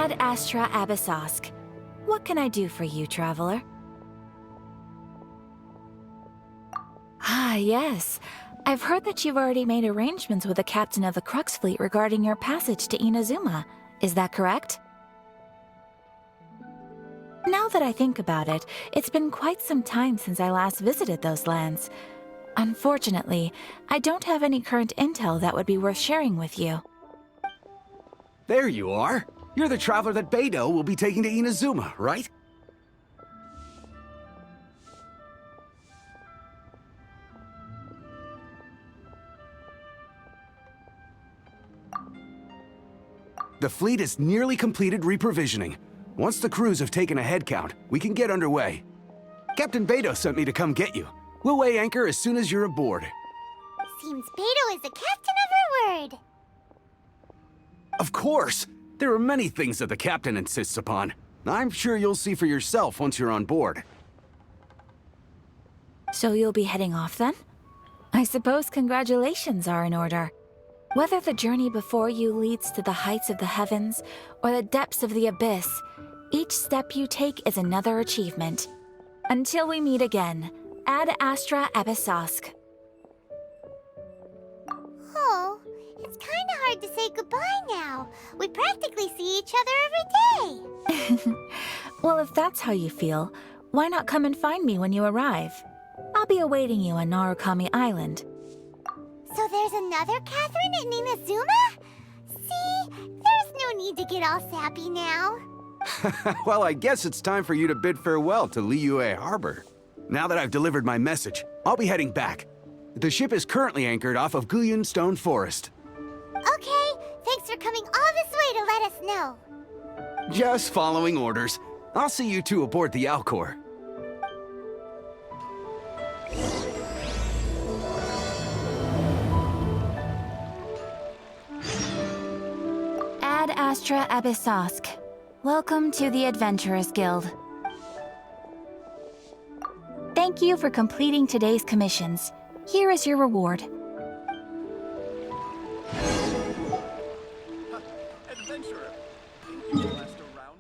Ad Astra Abyssosk. What can I do for you, traveler? Ah, yes. I've heard that you've already made arrangements with the captain of the Crux fleet regarding your passage to Inazuma. Is that correct? Now that I think about it, it's been quite some time since I last visited those lands. Unfortunately, I don't have any current intel that would be worth sharing with you. There you are. You're the traveler that Beidou will be taking to Inazuma, right? The fleet has nearly completed reprovisioning. Once the crews have taken a head count, we can get underway. Captain Beidou sent me to come get you. We'll weigh anchor as soon as you're aboard. Seems Beidou is the captain of her word. Of course! There are many things that the captain insists upon. I'm sure you'll see for yourself once you're on board. So you'll be heading off then? I suppose congratulations are in order. Whether the journey before you leads to the heights of the heavens or the depths of the abyss, each step you take is another achievement. Until we meet again, Ad Astra Abyssosk. Oh, it's kinda hard to say goodbye now. We practically see each other every day. Well, if that's how you feel, why not come and find me when you arrive? I'll be awaiting you on Narukami Island. So there's another Catherine in Inazuma? See, there's no need to get all sappy now. Well, I guess it's time for you to bid farewell to Liyue Harbor. Now that I've delivered my message, I'll be heading back. The ship is currently anchored off of Guyun Stone Forest. Okay, thanks for coming all this way to let us know. Just following orders. I'll see you two aboard the Alcor. Ad Astra Abyssosk. Welcome to the Adventurers Guild. Thank you for completing today's commissions. Here is your reward. Adventurer, think you can last a round?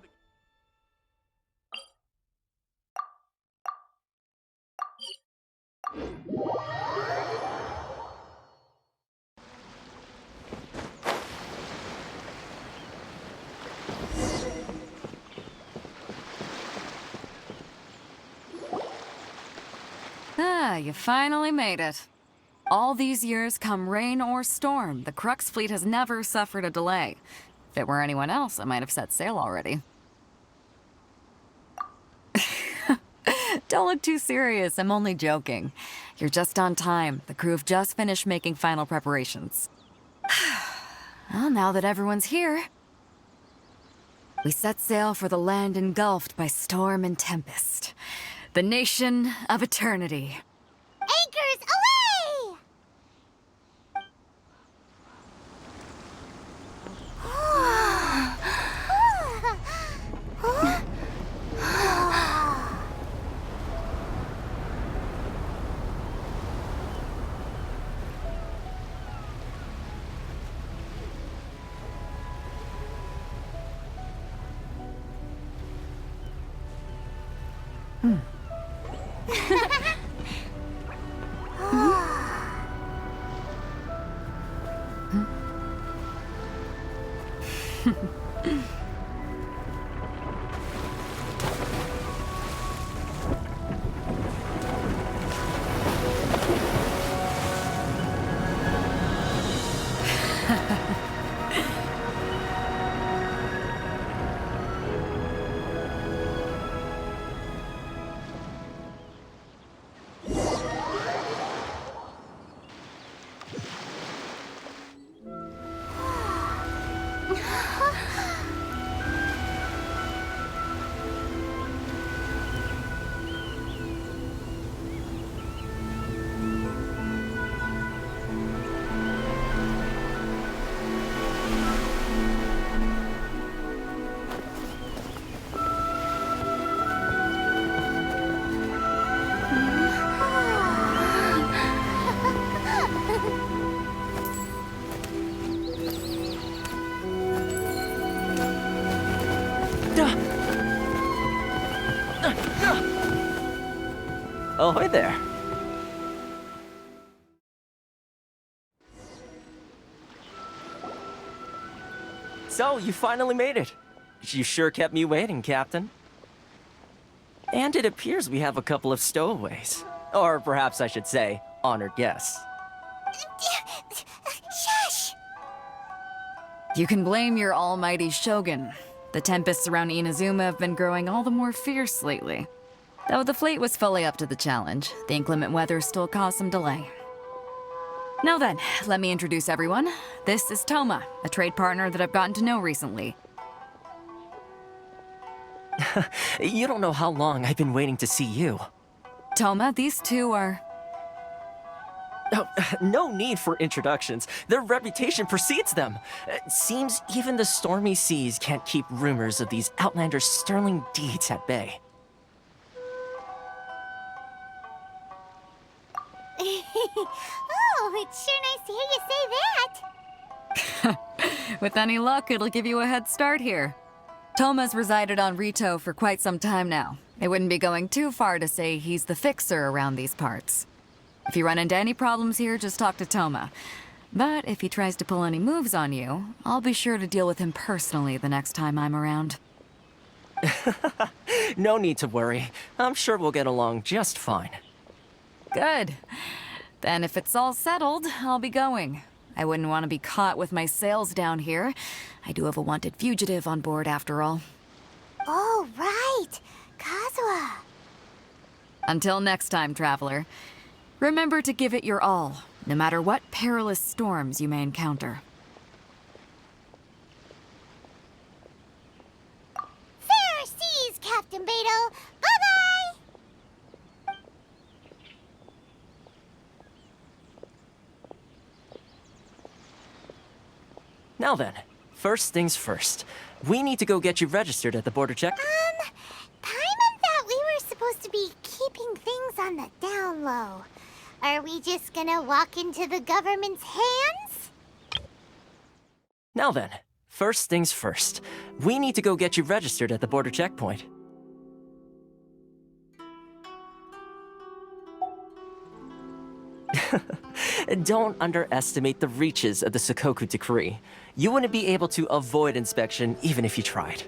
Ah, you finally made it. All these years, come rain or storm, the Crux fleet has never suffered a delay. If it were anyone else, I might have set sail already. Don't look too serious, I'm only joking. You're just on time. The crew have just finished making final preparations. Well, now that everyone's here, we set sail for the land engulfed by storm and tempest. The nation of eternity. Anchors away! Ahoy there. So, you finally made it. You sure kept me waiting, Captain. And it appears we have a couple of stowaways. Or perhaps I should say, honored guests. Shush! You can blame your almighty Shogun. The tempests around Inazuma have been growing all the more fierce lately. Though the fleet was fully up to the challenge, the inclement weather still caused some delay. Now then, let me introduce everyone. This is Toma, a trade partner that I've gotten to know recently. You don't know how long I've been waiting to see you. Toma, these two are... Oh, no need for introductions. Their reputation precedes them. Seems even the stormy seas can't keep rumors of these Outlanders' sterling deeds at bay. Oh, it's sure nice to hear you say that. With any luck, it'll give you a head start here. Toma's resided on Rito for quite some time now. It wouldn't be going too far to say he's the fixer around these parts. If you run into any problems here, just talk to Toma. But if he tries to pull any moves on you, I'll be sure to deal with him personally the next time I'm around. No need to worry. I'm sure we'll get along just fine. Good. Then if it's all settled, I'll be going. I wouldn't want to be caught with my sails down here. I do have a wanted fugitive on board after all. Oh, right. Kazuha. Until next time, traveler. Remember to give it your all, no matter what perilous storms you may encounter. Fair seas, Captain Beto. Bye-bye! Now then, first things first. We need to go get you registered at the border check. Paimon thought we were supposed to be keeping things on the down low. Are we just gonna walk into the government's hands? Now then, first things first. We need to go get you registered at the border checkpoint. Don't underestimate the reaches of the Sakoku Decree. You wouldn't be able to avoid inspection even if you tried.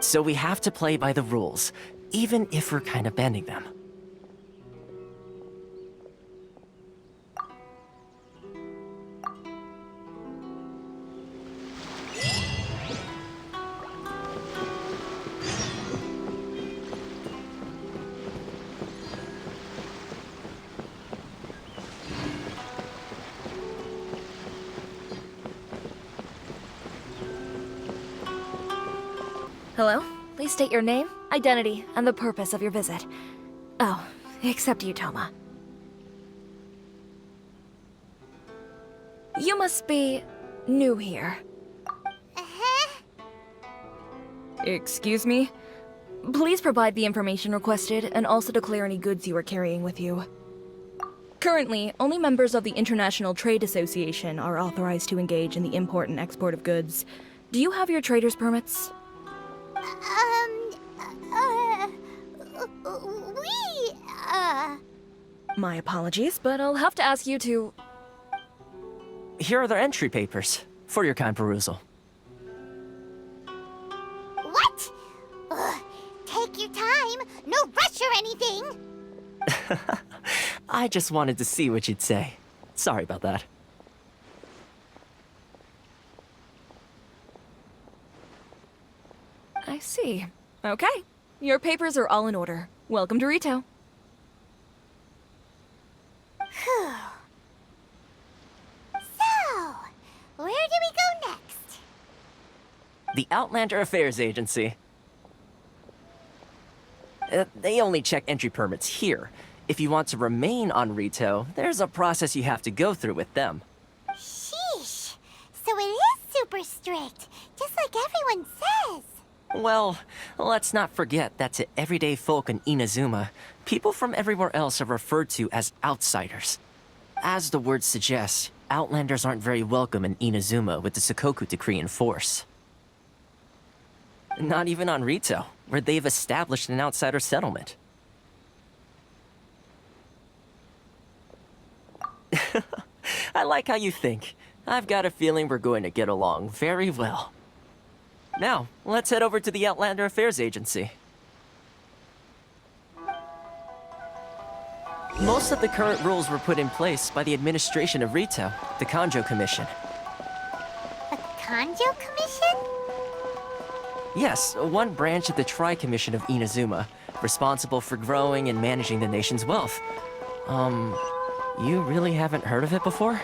So we have to play by the rules, even if we're kind of bending them. Hello? Please state your name, identity, and the purpose of your visit. Oh, except you, Toma. You must be new here. Uh-huh. Excuse me? Please provide the information requested and also declare any goods you are carrying with you. Currently, only members of the International Trade Association are authorized to engage in the import and export of goods. Do you have your trader's permits? My apologies, but I'll have to ask you to... Here are the entry papers, for your kind perusal. What? Ugh, take your time. No rush or anything. I just wanted to see what you'd say. Sorry about that. I see. Okay. Your papers are all in order. Welcome to Rito. Phew. So, where do we go next? The Outlander Affairs Agency. They only check entry permits here. If you want to remain on Rito, there's a process you have to go through with them. Sheesh. So it is super strict, just like everyone says. Well, let's not forget that to everyday folk in Inazuma, people from everywhere else are referred to as outsiders. As the word suggests, Outlanders aren't very welcome in Inazuma with the Sakoku Decree in force. Not even on Rito, where they've established an outsider settlement. I like how you think. I've got a feeling we're going to get along very well. Now, let's head over to the Outlander Affairs Agency. Most of the current rules were put in place by the administration of Rito, the Kanjo Commission. The Kanjo Commission? Yes, one branch of the Tri-Commission of Inazuma, responsible for growing and managing the nation's wealth. You really haven't heard of it before?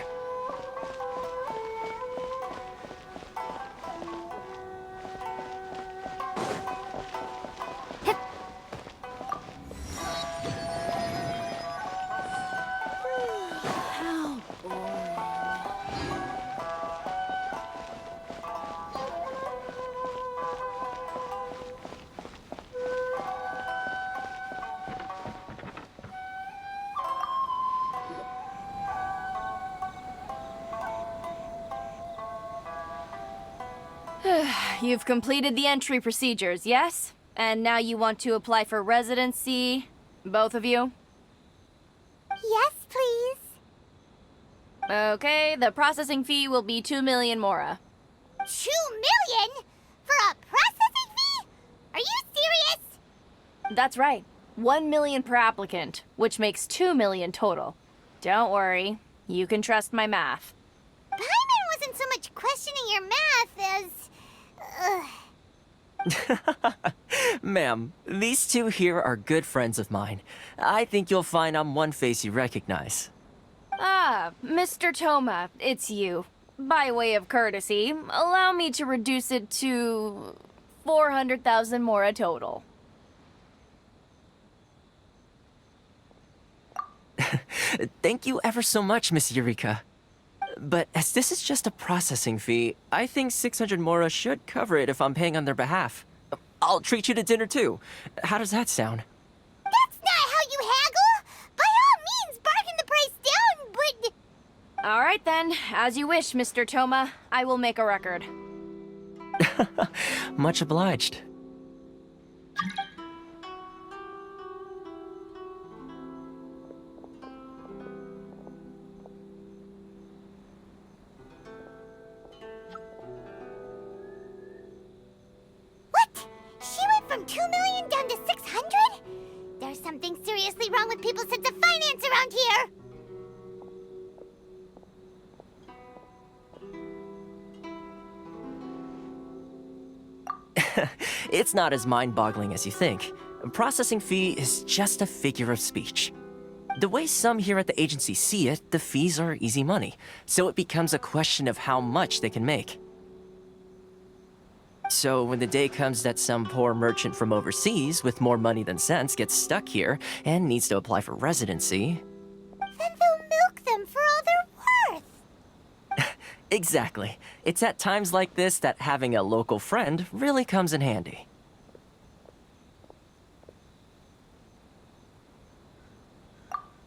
You've completed the entry procedures, yes? And now you want to apply for residency? Both of you? Yes, please. Okay, the processing fee will be 2 million mora. 2 million? For a processing fee? Are you serious? That's right. 1 million per applicant, which makes 2 million total. Don't worry, you can trust my math. Paimon wasn't so much questioning your math as... Ma'am, these two here are good friends of mine. I think you'll find I'm one face you recognize. Ah, Mr. Toma, it's you. By way of courtesy, allow me to reduce it to 400,000 mora total. Thank you ever so much, Miss Eureka. But as this is just a processing fee, I think 600 mora should cover it if I'm paying on their behalf. I'll treat you to dinner too. How does that sound? That's not how you haggle! By all means, bargain the price down, but... All right then, as you wish, Mr. Toma. I will make a record. Much obliged. What? She went from 2 million down to 600? There's something seriously wrong with people's sense of finance around here! It's not as mind-boggling as you think. A processing fee is just a figure of speech. The way some here at the agency see it, the fees are easy money, so it becomes a question of how much they can make. So when the day comes that some poor merchant from overseas with more money than sense gets stuck here and needs to apply for residency... Then they'll milk them for all they're worth! Exactly. It's at times like this that having a local friend really comes in handy.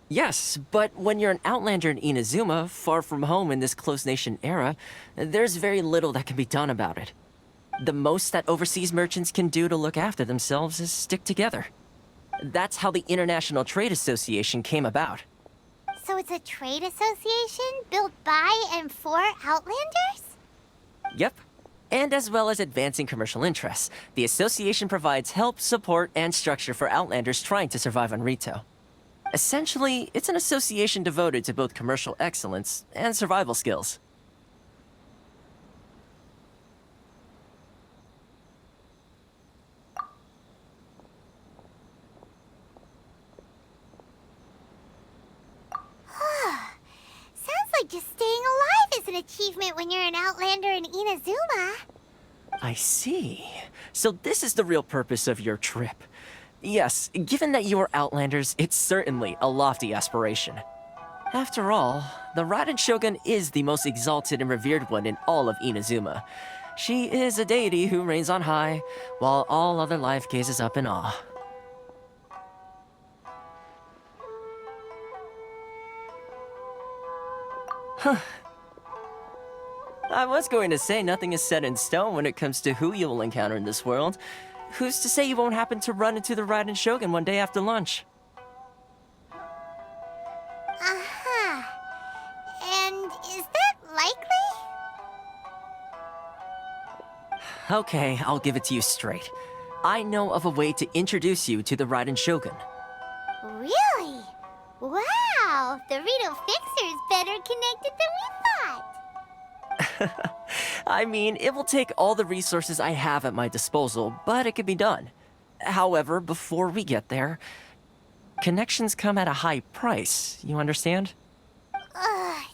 Yes, but when you're an outlander in Inazuma, far from home in this close nation era, there's very little that can be done about it. The most that overseas merchants can do to look after themselves is stick together. That's how the International Trade Association came about. So it's a trade association built by and for Outlanders? Yep. And as well as advancing commercial interests, the association provides help, support, and structure for Outlanders trying to survive on Rito. Essentially, it's an association devoted to both commercial excellence and survival skills. Sounds like just staying alive is an achievement when you're an Outlander in Inazuma. I see. So this is the real purpose of your trip. Yes, given that you are Outlanders, it's certainly a lofty aspiration. After all, the Raiden Shogun is the most exalted and revered one in all of Inazuma. She is a deity who reigns on high, while all other life gazes up in awe. I was going to say nothing is set in stone when it comes to who you will encounter in this world. Who's to say you won't happen to run into the Raiden Shogun one day after lunch? Uh-huh. And is that likely? Okay, I'll give it to you straight. I know of a way to introduce you to the Raiden Shogun. Really? Wow, the Rito Fixer's better connected than we thought. I mean, it will take all the resources I have at my disposal, but it can be done. However, before we get there, connections come at a high price, you understand? Not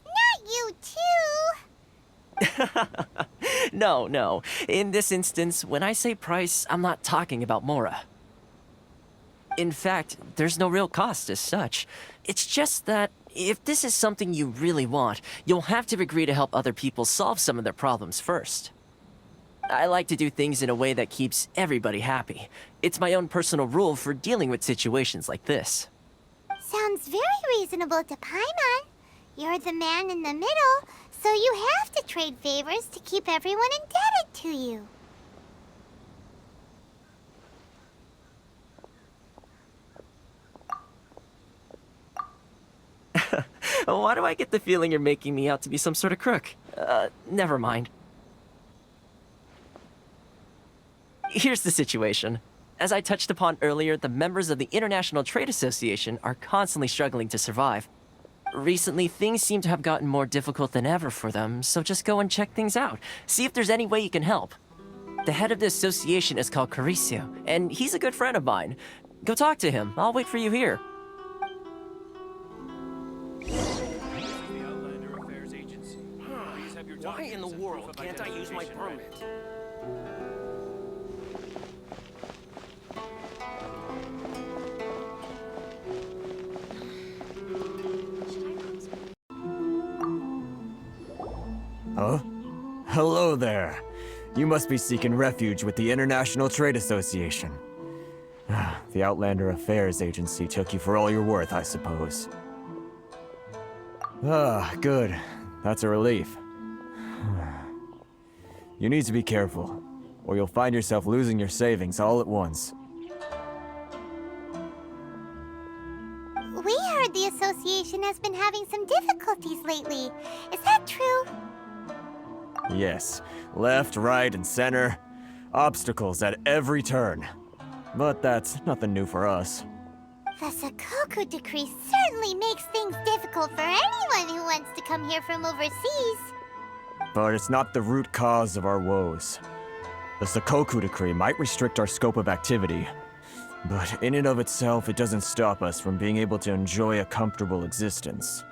you too. No. In this instance, when I say price, I'm not talking about Mora. In fact, there's no real cost as such. It's just that if this is something you really want, you'll have to agree to help other people solve some of their problems first. I like to do things in a way that keeps everybody happy. It's my own personal rule for dealing with situations like this. Sounds very reasonable to Paimon. You're the man in the middle, so you have to trade favors to keep everyone indebted to you. Why do I get the feeling you're making me out to be some sort of crook? Never mind. Here's the situation. As I touched upon earlier, the members of the International Trade Association are constantly struggling to survive. Recently, things seem to have gotten more difficult than ever for them, so just go and check things out. See if there's any way you can help. The head of the association is called Caricio, and he's a good friend of mine. Go talk to him. I'll wait for you here. The Outlander Affairs Agency. Please have your Why in the documents and world proof of can't I use my identification ready. permit? Huh? Hello there. You must be seeking refuge with the International Trade Association. The Outlander Affairs Agency took you for all you're worth, I suppose. Good. That's a relief. You need to be careful, or you'll find yourself losing your savings all at once. We heard the association has been having some difficulties lately. Is that true? Yes, left, right, and center. Obstacles at every turn. But that's nothing new for us. The Sakoku decree certainly makes things difficult for anyone who wants to come here from overseas. But it's not the root cause of our woes. The Sakoku decree might restrict our scope of activity, but in and of itself, it doesn't stop us from being able to enjoy a comfortable existence.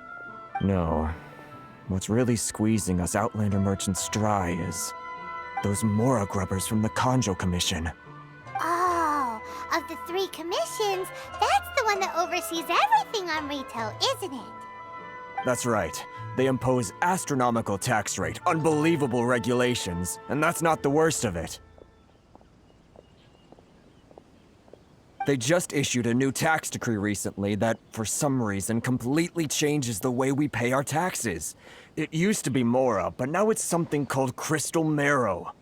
No. What's really squeezing us Outlander merchants dry is those Mora grubbers from the Kanjo Commission. Oh, of the 3 commissions, that's the one that oversees everything on retail, isn't it? That's right. They impose astronomical tax rate, unbelievable regulations, and that's not the worst of it. They just issued a new tax decree recently that, for some reason, completely changes the way we pay our taxes. It used to be Mora, but now it's something called Crystal Marrow.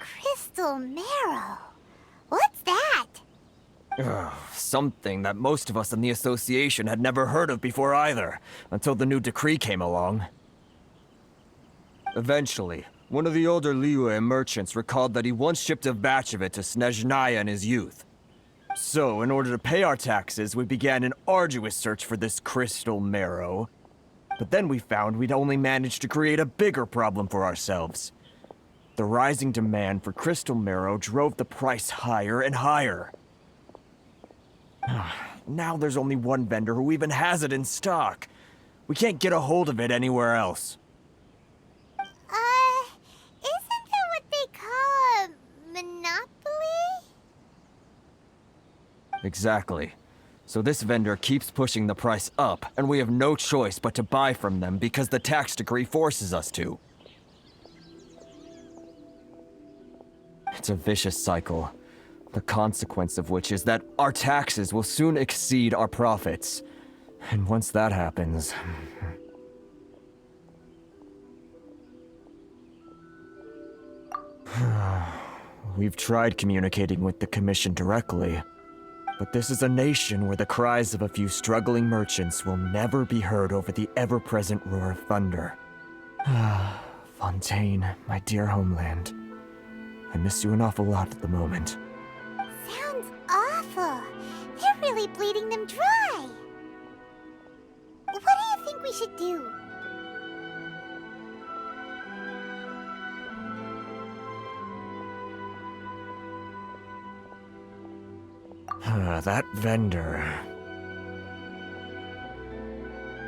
Crystal Marrow? What's that? Something that most of us in the association had never heard of before either, until the new decree came along. Eventually, one of the older Liyue merchants recalled that he once shipped a batch of it to Snezhnaya in his youth. So, in order to pay our taxes, we began an arduous search for this crystal marrow. But then we found we'd only managed to create a bigger problem for ourselves. The rising demand for crystal marrow drove the price higher and higher. Now there's only one vendor who even has it in stock. We can't get a hold of it anywhere else. Isn't that what they call a monopoly? Exactly. So this vendor keeps pushing the price up, and we have no choice but to buy from them because the tax decree forces us to. It's a vicious cycle, the consequence of which is that our taxes will soon exceed our profits. And once that happens... We've tried communicating with the Commission directly, but this is a nation where the cries of a few struggling merchants will never be heard over the ever-present roar of thunder. Fontaine, my dear homeland. I miss you an awful lot at the moment. Sounds awful. They're really bleeding them dry. What do you think we should do? That vendor.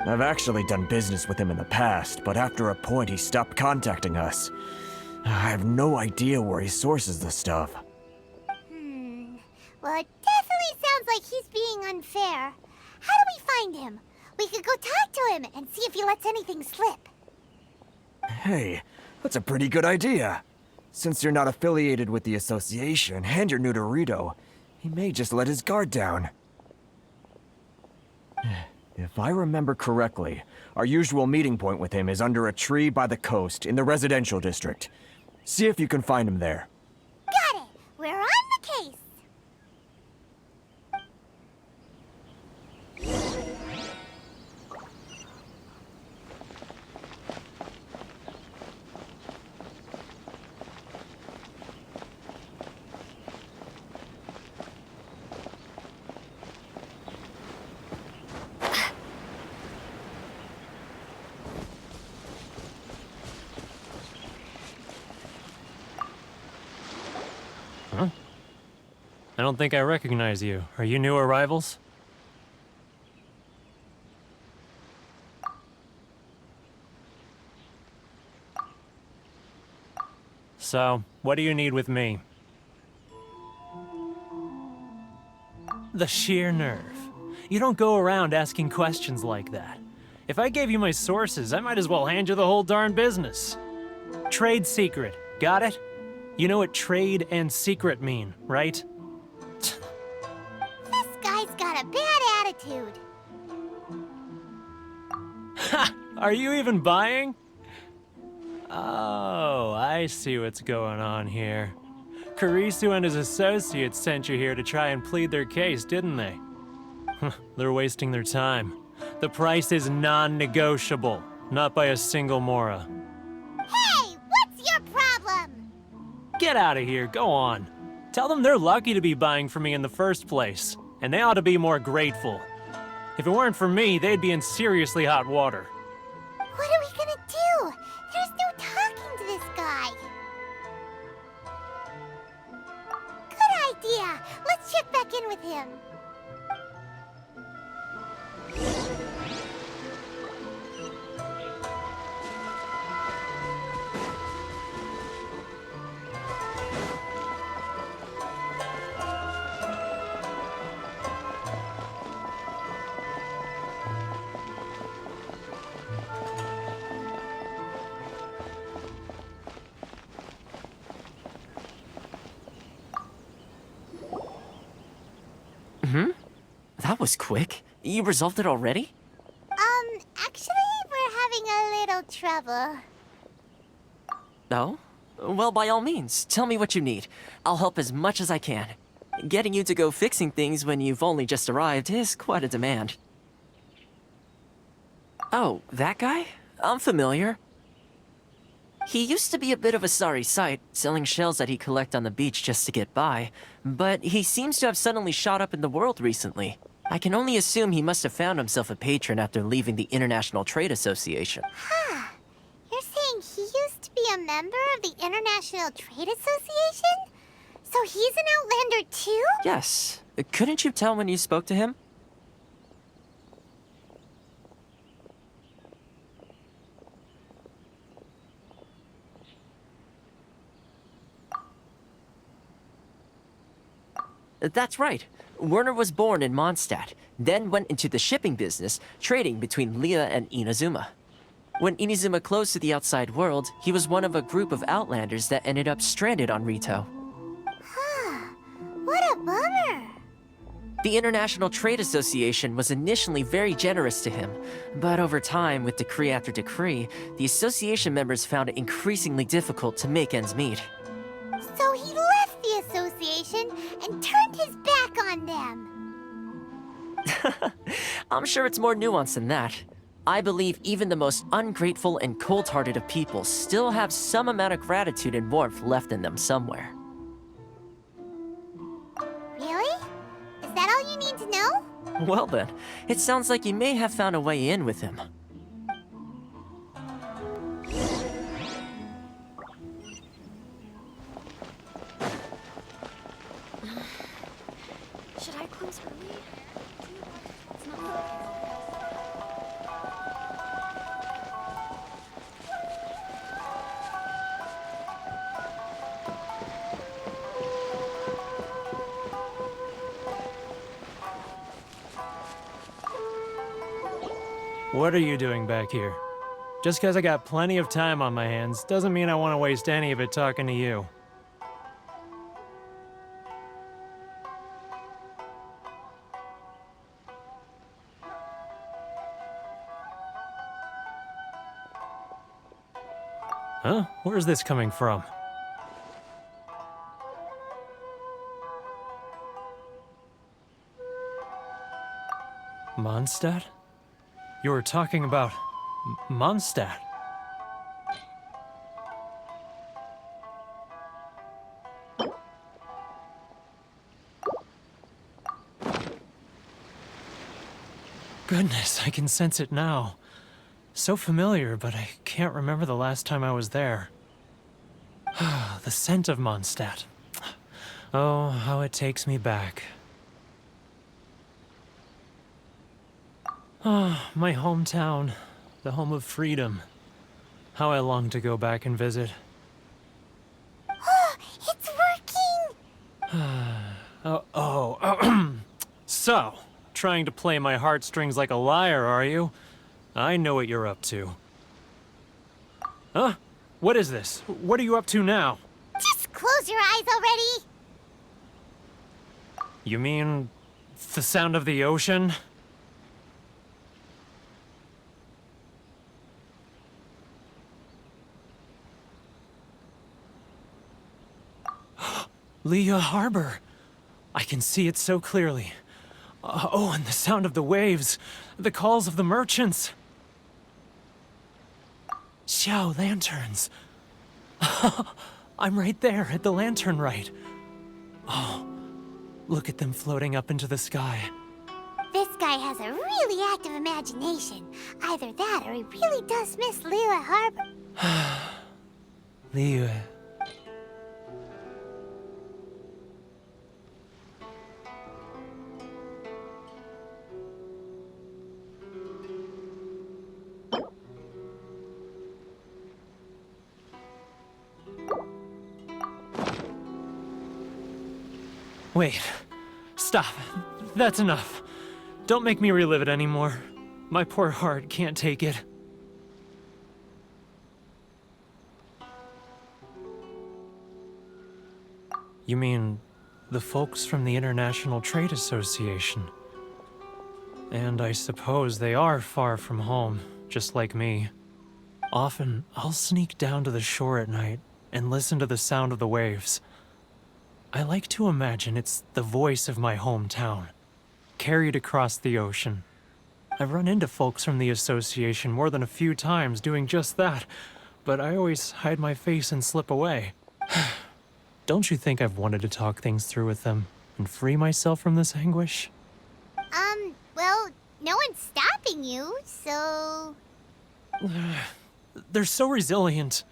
I've actually done business with him in the past, but after a point he stopped contacting us. I have no idea where he sources the stuff. Well, it definitely sounds like he's being unfair. How do we find him? We could go talk to him and see if he lets anything slip. Hey, that's a pretty good idea. Since you're not affiliated with the association and you're new to Rito, he may just let his guard down. If I remember correctly, our usual meeting point with him is under a tree by the coast in the residential district. See if you can find him there. Got it! We're on the case! I don't think I recognize you. Are you new arrivals? So, what do you need with me? The sheer nerve. You don't go around asking questions like that. If I gave you my sources, I might as well hand you the whole darn business. Trade secret, got it? You know what trade and secret mean, right? This guy's got a bad attitude. Ha! Are you even buying? Oh, I see what's going on here. Karisu and his associates sent you here to try and plead their case, didn't they? They're wasting their time. The price is non-negotiable, not by a single Mora. Hey, what's your problem? Get out of here, go on. Tell them they're lucky to be buying from me in the first place, and they ought to be more grateful. If it weren't for me, they'd be in seriously hot water. What are we gonna do? There's no talking to this guy. Good idea. Let's check back in with him. That was quick. You resolved it already? Actually, we're having a little trouble. Oh? Well, by all means, tell me what you need. I'll help as much as I can. Getting you to go fixing things when you've only just arrived is quite a demand. Oh, that guy? I'm familiar. He used to be a bit of a sorry sight, selling shells that he'd collect on the beach just to get by, but he seems to have suddenly shot up in the world recently. I can only assume he must have found himself a patron after leaving the International Trade Association. Huh. You're saying he used to be a member of the International Trade Association? So he's an Outlander too? Yes. Couldn't you tell when you spoke to him? That's right. Werner was born in Mondstadt, then went into the shipping business, trading between Leah and Inazuma. When Inazuma closed to the outside world, he was one of a group of Outlanders that ended up stranded on Rito. What a bummer. The International Trade Association was initially very generous to him, but over time, with decree after decree, the association members found it increasingly difficult to make ends meet. So he left the association and turned his back on them. I'm sure it's more nuanced than that. I believe even the most ungrateful and cold-hearted of people still have some amount of gratitude and warmth left in them somewhere. Really? Is that all you need to know? Well then, it sounds like you may have found a way in with him. Should I close early? It's not What are you doing back here? Just because I got plenty of time on my hands doesn't mean I want to waste any of it talking to you. Huh? Where's this coming from? Mondstadt? You were talking about Mondstadt. Goodness, I can sense it now. So familiar, but I can't remember the last time I was there. The scent of Mondstadt. Oh, how it takes me back. Ah, my hometown, the home of freedom. How I long to go back and visit. It's working! So, trying to play my heartstrings like a liar, are you? I know what you're up to. Huh? What is this? What are you up to now? Just close your eyes already! You mean the sound of the ocean? Leah Harbor. I can see it so clearly. Oh, and the sound of the waves. The calls of the merchants. Xiao lanterns. I'm right there at the lantern right. Oh, look at them floating up into the sky. This guy has a really active imagination. Either that or he really does miss Liyue Harbor. Liyue. Wait. Stop. That's enough. Don't make me relive it anymore. My poor heart can't take it. You mean the folks from the International Trade Association? And I suppose they are far from home, just like me. Often, I'll sneak down to the shore at night and listen to the sound of the waves. I like to imagine it's the voice of my hometown, carried across the ocean. I've run into folks from the association more than a few times doing just that, but I always hide my face and slip away. Don't you think I've wanted to talk things through with them and free myself from this anguish? Well, no one's stopping you, so... They're so resilient.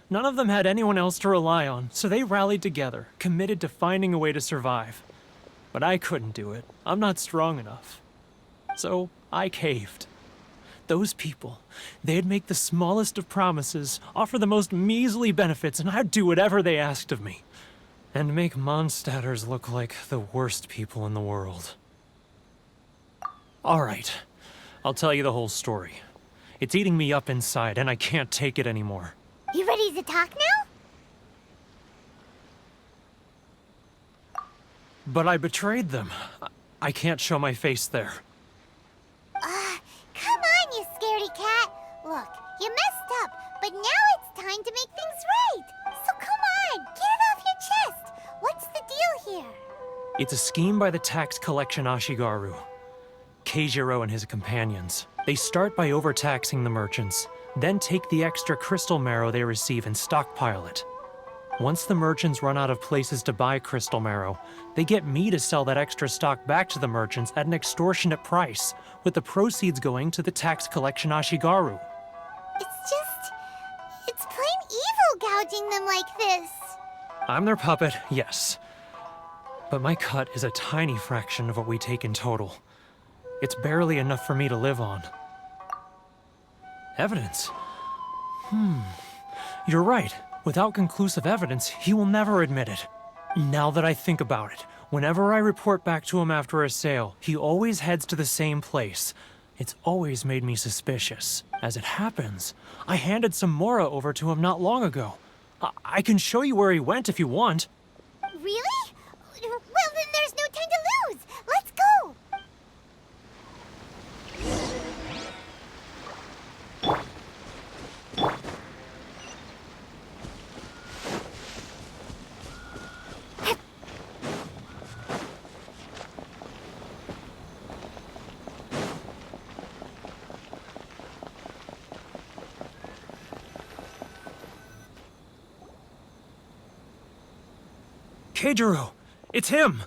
None of them had anyone else to rely on, so they rallied together, committed to finding a way to survive. But I couldn't do it. I'm not strong enough. So I caved. Those people, they'd make the smallest of promises, offer the most measly benefits, and I'd do whatever they asked of me. And make Mondstadters look like the worst people in the world. All right, I'll tell you the whole story. It's eating me up inside, and I can't take it anymore. You ready to talk now? But I betrayed them. I can't show my face there. Come on, you scaredy cat. Look, you messed up, but now it's time to make things right. So come on, get it off your here? It's a scheme by the tax collection Ashigaru. Keijiro and his companions. They start by overtaxing the merchants, then take the extra crystal marrow they receive and stockpile it. Once the merchants run out of places to buy crystal marrow, they get me to sell that extra stock back to the merchants at an extortionate price, with the proceeds going to the tax collection Ashigaru. It's plain evil gouging them like this. I'm their puppet, yes. But my cut is a tiny fraction of what we take in total. It's barely enough for me to live on. Evidence? You're right. Without conclusive evidence, he will never admit it. Now that I think about it, whenever I report back to him after a sale, he always heads to the same place. It's always made me suspicious. As it happens, I handed some Mora over to him not long ago. I can show you where he went if you want. Really? Well, then there's no time to lose. Let's go. Keijiro! It's him!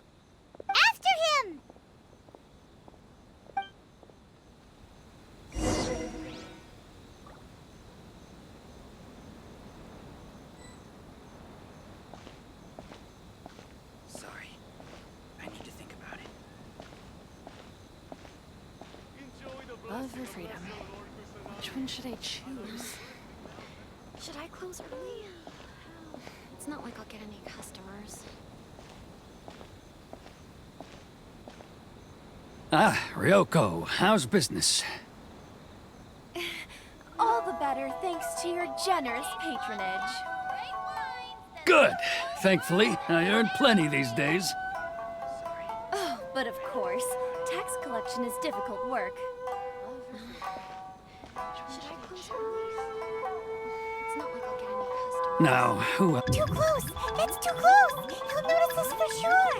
After him! Sorry. I need to think about it. Love or freedom? Which one should I choose? Should I close early? It's not like I'll get any customers. Ah, Ryoko, how's business? All the better thanks to your generous patronage. Good. Thankfully, I earn plenty these days. Oh, but of course, tax collection is difficult work. Should I close early? It's not like I'll get any customers. Now, who else? Too close! That's too close! He'll notice us for sure!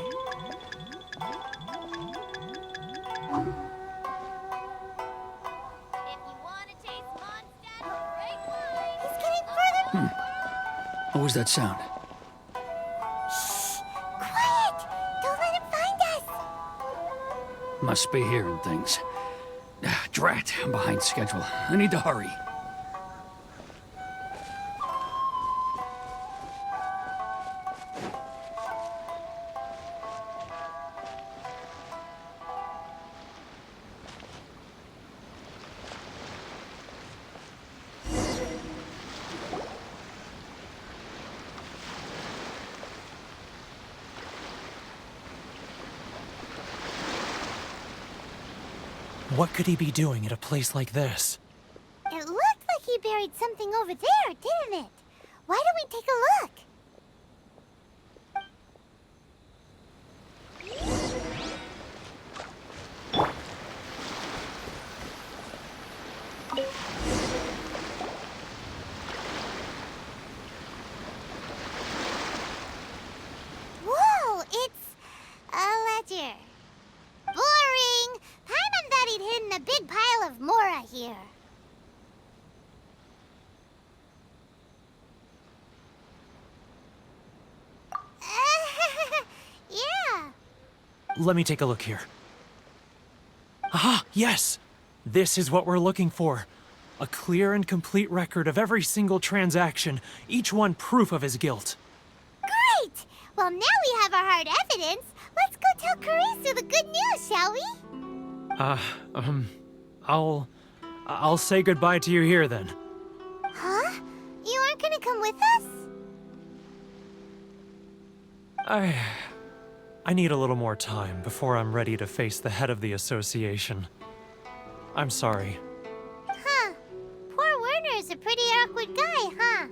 If you want to taste Mondstadt, great wine! He's getting further! What was that sound? Shh! Quiet! Don't let him find us! Must be hearing things. Ah, drat, I'm behind schedule. I need to hurry. What could he be doing at a place like this? It looked like he buried something over there, didn't it? Why don't we take a look? Whoa, it's a ledger. Boring! Paimon thought he'd hidden a big pile of Mora here. Yeah. Let me take a look here. Ah, yes! This is what we're looking for. A clear and complete record of every single transaction, each one proof of his guilt. Great! Well, now we have our hard evidence. Let's go tell Karisu the good news, shall we? I'll say goodbye to you here then. Huh? You aren't gonna come with us? I need a little more time before I'm ready to face the head of the association. I'm sorry. Huh. Poor Werner's a pretty awkward guy, huh?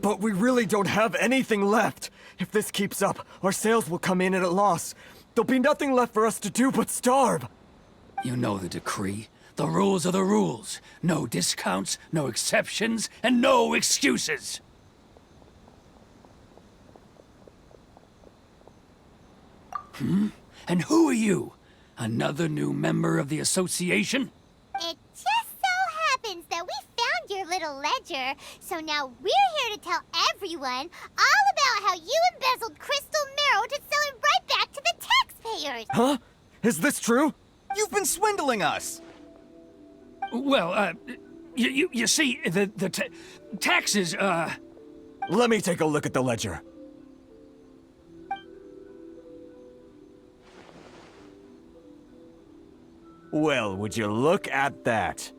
But we really don't have anything left. If this keeps up, our sales will come in at a loss. There'll be nothing left for us to do but starve. You know the decree. The rules are the rules. No discounts, no exceptions, and no excuses. And who are you? Another new member of the association? It just so happens that we found your little ledger, so now we're here to tell everyone all about how you embezzled crystal marrow to sell it right back to the taxpayers. Huh? Is this true? You've been swindling us! Well, you see, the taxes, Let me take a look at the ledger. Well, would you look at that?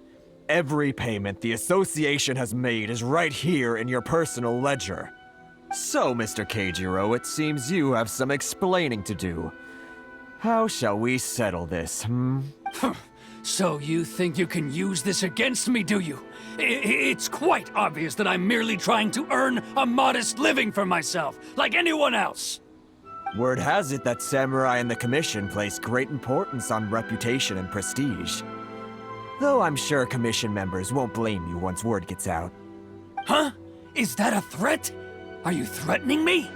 Every payment the association has made is right here in your personal ledger. So, Mr. Keijiro, it seems you have some explaining to do. How shall we settle this, So you think you can use this against me, do you? It's quite obvious that I'm merely trying to earn a modest living for myself, like anyone else. Word has it that Samurai and the Commission place great importance on reputation and prestige. Though I'm sure Commission members won't blame you once word gets out. Huh? Is that a threat? Are you threatening me?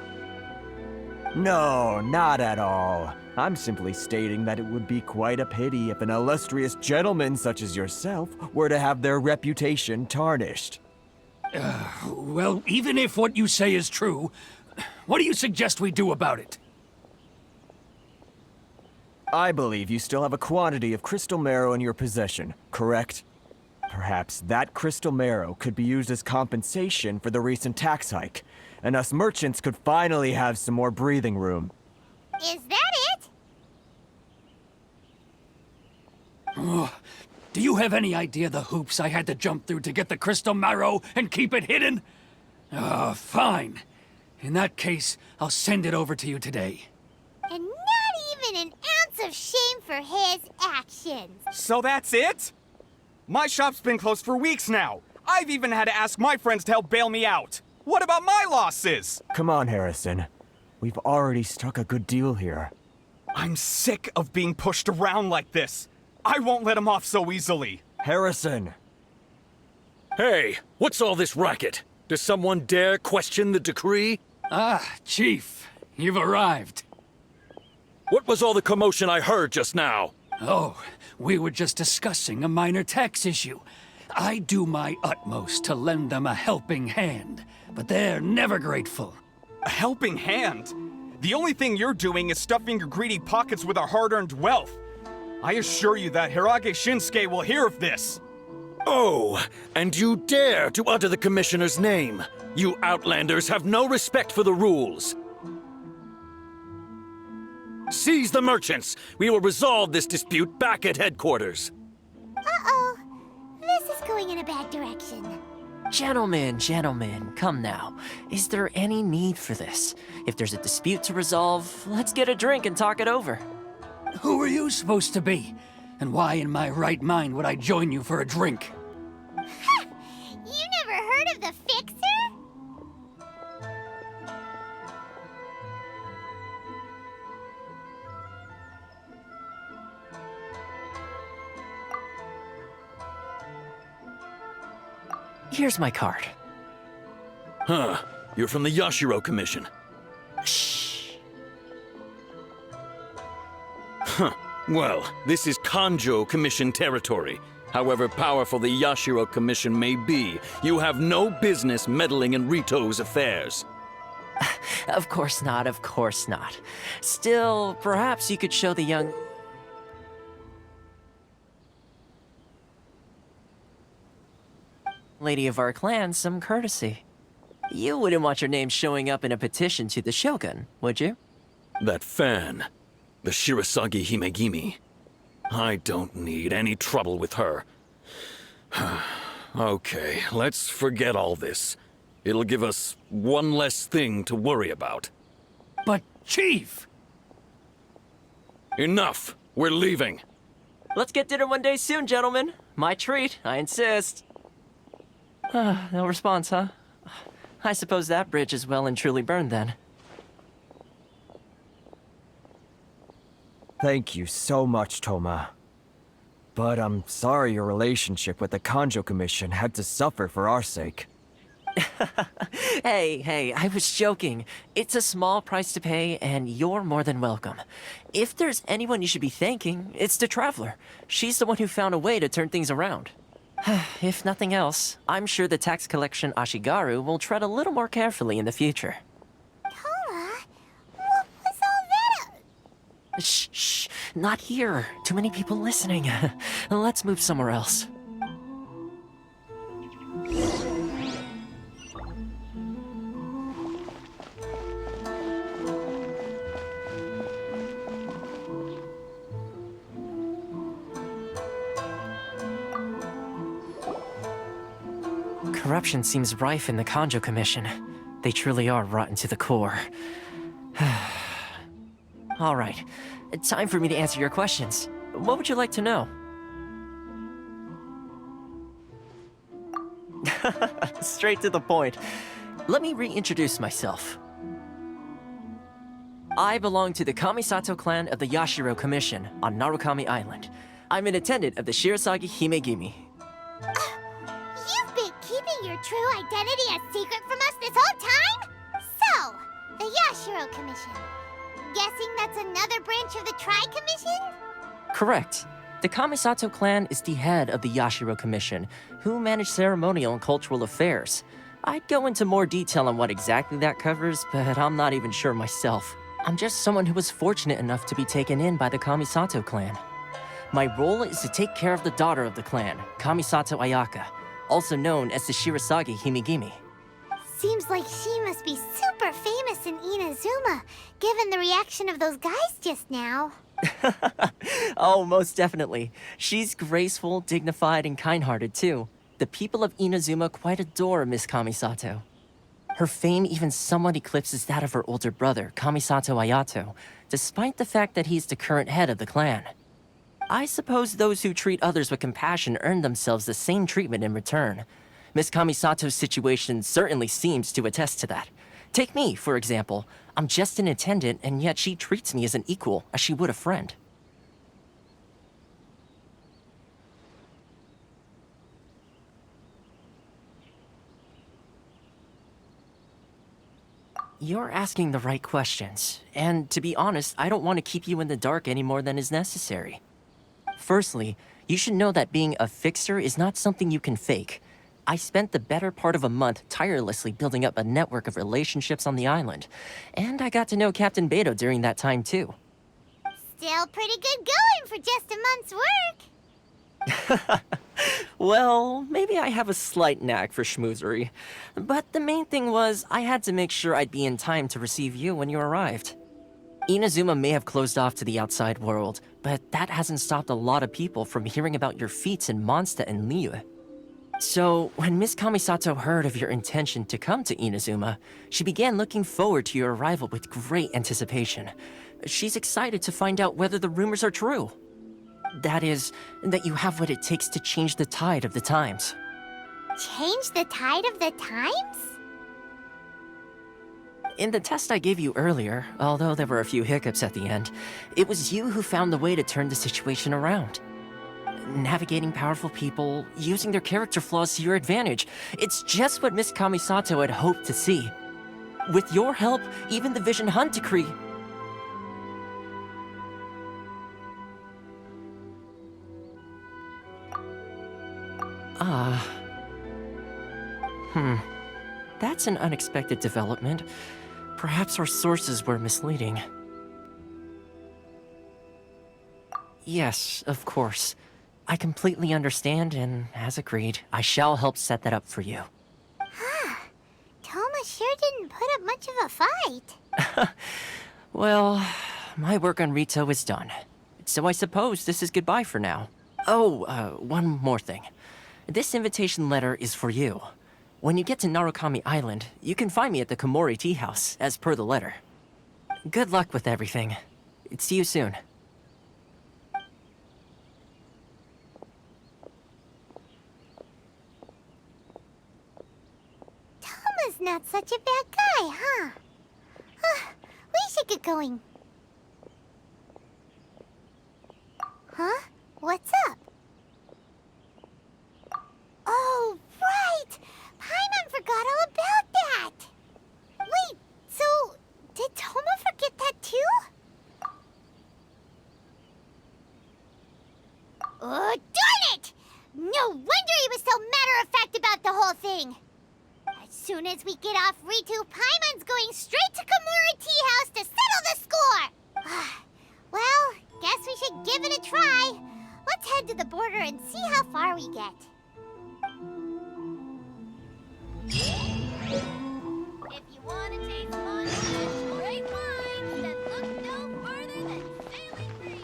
No, not at all. I'm simply stating that it would be quite a pity if an illustrious gentleman such as yourself were to have their reputation tarnished. Well, even if what you say is true, what do you suggest we do about it? I believe you still have a quantity of crystal marrow in your possession, correct? Perhaps that crystal marrow could be used as compensation for the recent tax hike, and us merchants could finally have some more breathing room. Is that it? Do you have any idea the hoops I had to jump through to get the crystal marrow and keep it hidden? Fine. In that case, I'll send it over to you today. And not even an ounce of shame for his actions. So that's it? My shop's been closed for weeks now. I've even had to ask my friends to help bail me out. What about my losses? Come on, Harrison. We've already struck a good deal here. I'm sick of being pushed around like this. I won't let him off so easily. Harrison! Hey, what's all this racket? Does someone dare question the decree? Ah, Chief, you've arrived. What was all the commotion I heard just now? Oh, we were just discussing a minor tax issue. I do my utmost to lend them a helping hand, but they're never grateful. A helping hand? The only thing you're doing is stuffing your greedy pockets with our hard-earned wealth. I assure you that Hirage Shinsuke will hear of this. Oh, and you dare to utter the Commissioner's name. You Outlanders have no respect for the rules. Seize the merchants. We will resolve this dispute back at headquarters. Uh-oh. This is going in a bad direction. Gentlemen, come now. Is there any need for this? If there's a dispute to resolve, let's get a drink and talk it over. Who are you supposed to be? And why in my right mind would I join you for a drink? Ha! You never heard of the Fixer? Here's my card. Huh. You're from the Yashiro Commission. Shh. Huh. Well, this is Kanjo Commission territory. However powerful the Yashiro Commission may be, you have no business meddling in Rito's affairs. Of course not. Still, perhaps you could show the young... lady of our clan some courtesy. You wouldn't want your name showing up in a petition to the Shogun, would you? That fan, the Shirasagi Himegimi. I don't need any trouble with her. Okay, let's forget all this. It'll give us one less thing to worry about. But, Chief! Enough! We're leaving. Let's get dinner one day soon, gentlemen. My treat, I insist. No response, huh? I suppose that bridge is well and truly burned then. Thank you so much, Toma. But I'm sorry your relationship with the Kanjo Commission had to suffer for our sake. Hey, I was joking. It's a small price to pay, and you're more than welcome. If there's anyone you should be thanking, it's the Traveler. She's the one who found a way to turn things around. If nothing else, I'm sure the tax collection Ashigaru will tread a little more carefully in the future. Toma, what was all that? Shh, not here. Too many people listening. Let's move somewhere else. Corruption seems rife in the Kanjo Commission. They truly are rotten to the core. All right, time for me to answer your questions. What would you like to know? Straight to the point. Let me reintroduce myself. I belong to the Kamisato clan of the Yashiro Commission on Narukami Island. I'm an attendant of the Shirasagi Himegimi. You've been keeping your true identity a secret from us this whole time? So, the Yashiro Commission. Guessing that's another branch of the Tri-Commission? Correct. The Kamisato clan is the head of the Yashiro Commission, who manage ceremonial and cultural affairs. I'd go into more detail on what exactly that covers, but I'm not even sure myself. I'm just someone who was fortunate enough to be taken in by the Kamisato clan. My role is to take care of the daughter of the clan, Kamisato Ayaka, also known as the Shirasagi Himegimi. Seems like she must be super famous in Inazuma, given the reaction of those guys just now. Oh, most definitely. She's graceful, dignified, and kind-hearted too. The people of Inazuma quite adore Miss Kamisato. Her fame even somewhat eclipses that of her older brother, Kamisato Ayato, despite the fact that he's the current head of the clan. I suppose those who treat others with compassion earn themselves the same treatment in return. Miss Kamisato's situation certainly seems to attest to that. Take me, for example. I'm just an attendant, and yet she treats me as an equal, as she would a friend. You're asking the right questions, and to be honest, I don't want to keep you in the dark any more than is necessary. Firstly, you should know that being a fixer is not something you can fake. I spent the better part of a month tirelessly building up a network of relationships on the island, and I got to know Captain Beto during that time too. Still pretty good going for just a month's work. Well, maybe I have a slight knack for schmoozery, but the main thing was I had to make sure I'd be in time to receive you when you arrived. Inazuma may have closed off to the outside world, but that hasn't stopped a lot of people from hearing about your feats in Mondstadt and Liyue. So, when Miss Kamisato heard of your intention to come to Inazuma, she began looking forward to your arrival with great anticipation. She's excited to find out whether the rumors are true. That is, that you have what it takes to change the tide of the times. Change the tide of the times? In the test I gave you earlier, although there were a few hiccups at the end, it was you who found the way to turn the situation around. Navigating powerful people, using their character flaws to your advantage. It's just what Miss Kamisato had hoped to see. With your help, even the Vision Hunt decree... That's an unexpected development. Perhaps our sources were misleading. Yes, of course. I completely understand, and as agreed, I shall help set that up for you. Toma sure didn't put up much of a fight. Well, my work on Rito is done. So I suppose this is goodbye for now. Oh, one more thing. This invitation letter is for you. When you get to Narukami Island, you can find me at the Komori Tea House, as per the letter. Good luck with everything. See you soon. Toma's Rito's not such a bad guy, huh? We should get going. Huh? What's up? Oh, right! Paimon forgot all about that! Wait, so did Toma forget that too? Oh, darn it! No wonder he was so matter-of-fact about the whole thing! As soon as we get off Ritu, Paimon's going straight to Kamura Tea House to settle the score! Well, guess we should give it a try. Let's head to the border and see how far we get. If you want to taste Montana's great wines, then look no further than Sailing Green.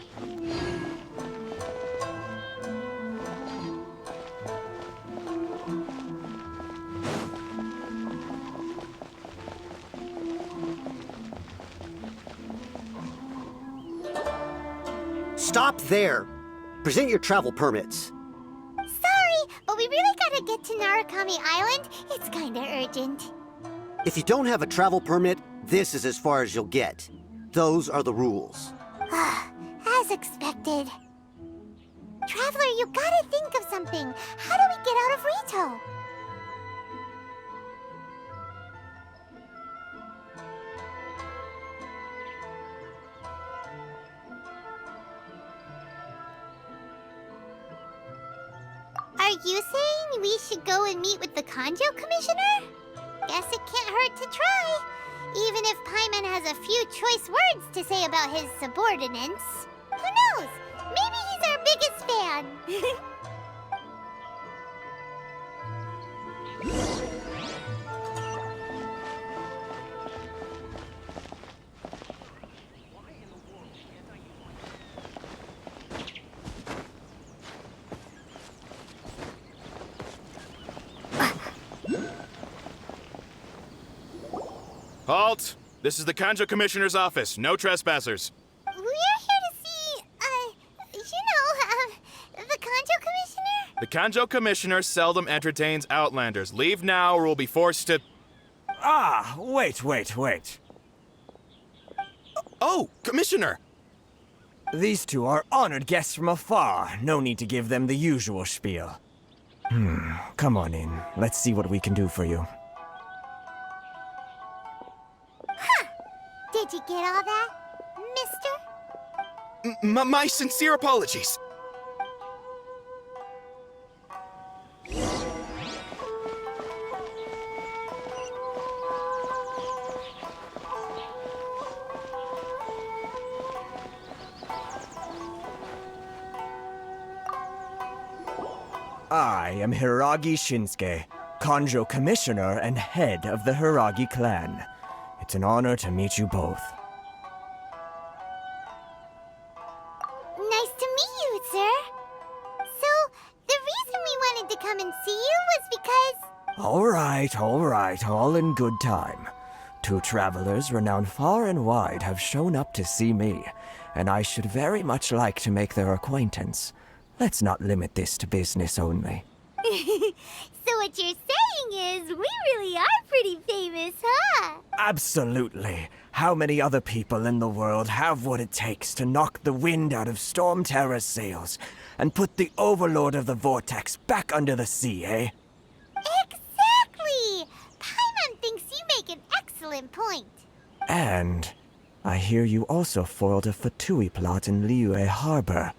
Stop there! Present your travel permits. Sorry, but we really gotta get to Narukami Island. It's kinda urgent. If you don't have a travel permit, this is as far as you'll get. Those are the rules. As expected. Traveler, you gotta think of something. How do we get out of Rito? Are you saying we should go and meet with the Kanjo Commissioner? Guess it can't hurt to try. Even if Paimon has a few choice words to say about his subordinates. Who knows? Maybe he's our biggest fan. Halt! This is the Kanjo Commissioner's office. No trespassers. We're here to see, the Kanjo Commissioner? The Kanjo Commissioner seldom entertains Outlanders. Leave now or we'll be forced to... Ah, wait. Oh, Commissioner! These two are honored guests from afar. No need to give them the usual spiel. Come on in. Let's see what we can do for you. Did you get all that, mister? My sincere apologies. I am Hiragi Shinsuke, Kanjo Commissioner and head of the Hiragi clan. It's an honor to meet you both. Nice to meet you, sir. So, the reason we wanted to come and see you was because... All right, all in good time. Two travelers renowned far and wide have shown up to see me, and I should very much like to make their acquaintance. Let's not limit this to business only. So what you're saying is, we really are pretty famous, huh? Absolutely. How many other people in the world have what it takes to knock the wind out of Storm Terror's sails and put the Overlord of the Vortex back under the sea, eh? Exactly! Paimon thinks you make an excellent point. And I hear you also foiled a Fatui plot in Liyue Harbor.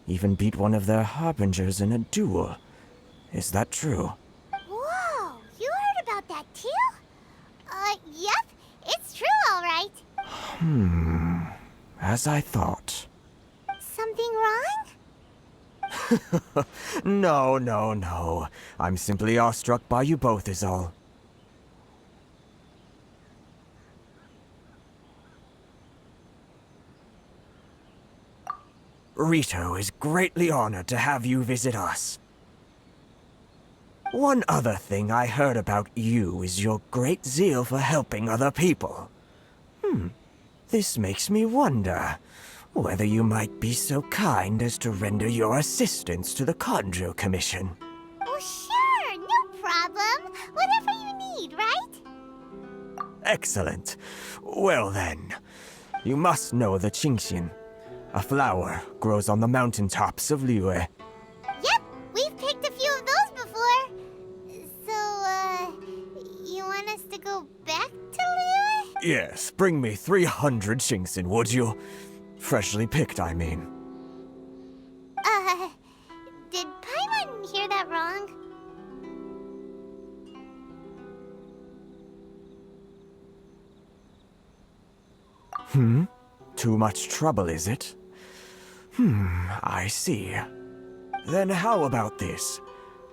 Even beat one of their harbingers in a duel. Is that true? Whoa, you heard about that too? Yep, it's true, all right. As I thought. Something wrong? No. I'm simply awestruck by you both is all. Rito is greatly honored to have you visit us. One other thing I heard about you is your great zeal for helping other people. This makes me wonder whether you might be so kind as to render your assistance to the Kanjo Commission. Oh, sure, no problem. Whatever you need, right? Excellent. Well then, you must know the Qingxin. A flower grows on the mountaintops of Liyue. Yep, we've picked a few of those before. So, you want us to go back to Liyue? Yes, bring me 300 Qingxin, would you? Freshly picked, I mean. Did Paimon hear that wrong? Too much trouble, is it? I see. Then how about this?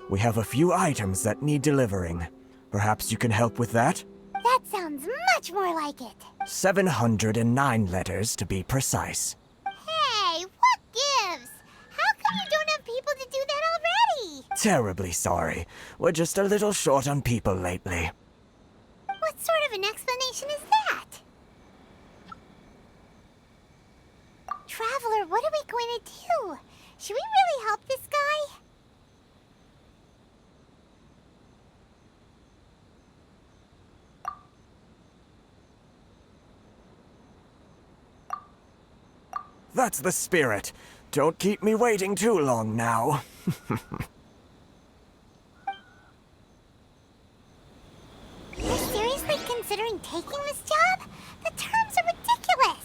We have a few items that need delivering. Perhaps you can help with that? That sounds much more like it. 709 letters, to be precise. Hey, what gives? How come you don't have people to do that already? Terribly sorry. We're just a little short on people lately. What sort of an explanation is that? Traveler, what are we going to do? Should we really help this guy? That's the spirit. Don't keep me waiting too long now. You're seriously considering taking this job? The terms are ridiculous.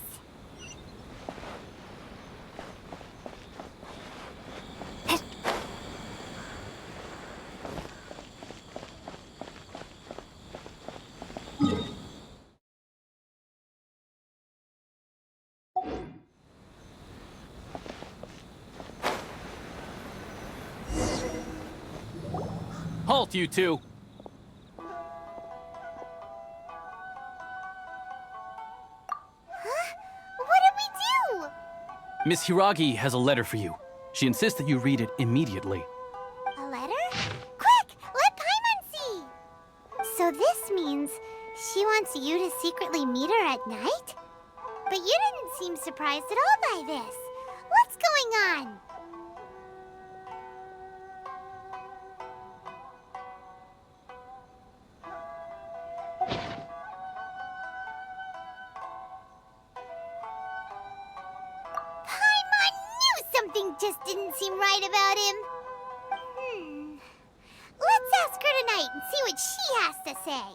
Halt, you two! What did we do? Miss Hiragi has a letter for you. She insists that you read it immediately. A letter? Quick, let Paimon see. So this means she wants you to secretly meet her at night? But you didn't seem surprised at all by this. What's going on? Paimon knew something just didn't seem right about him. Let's ask her tonight and see what she has to say.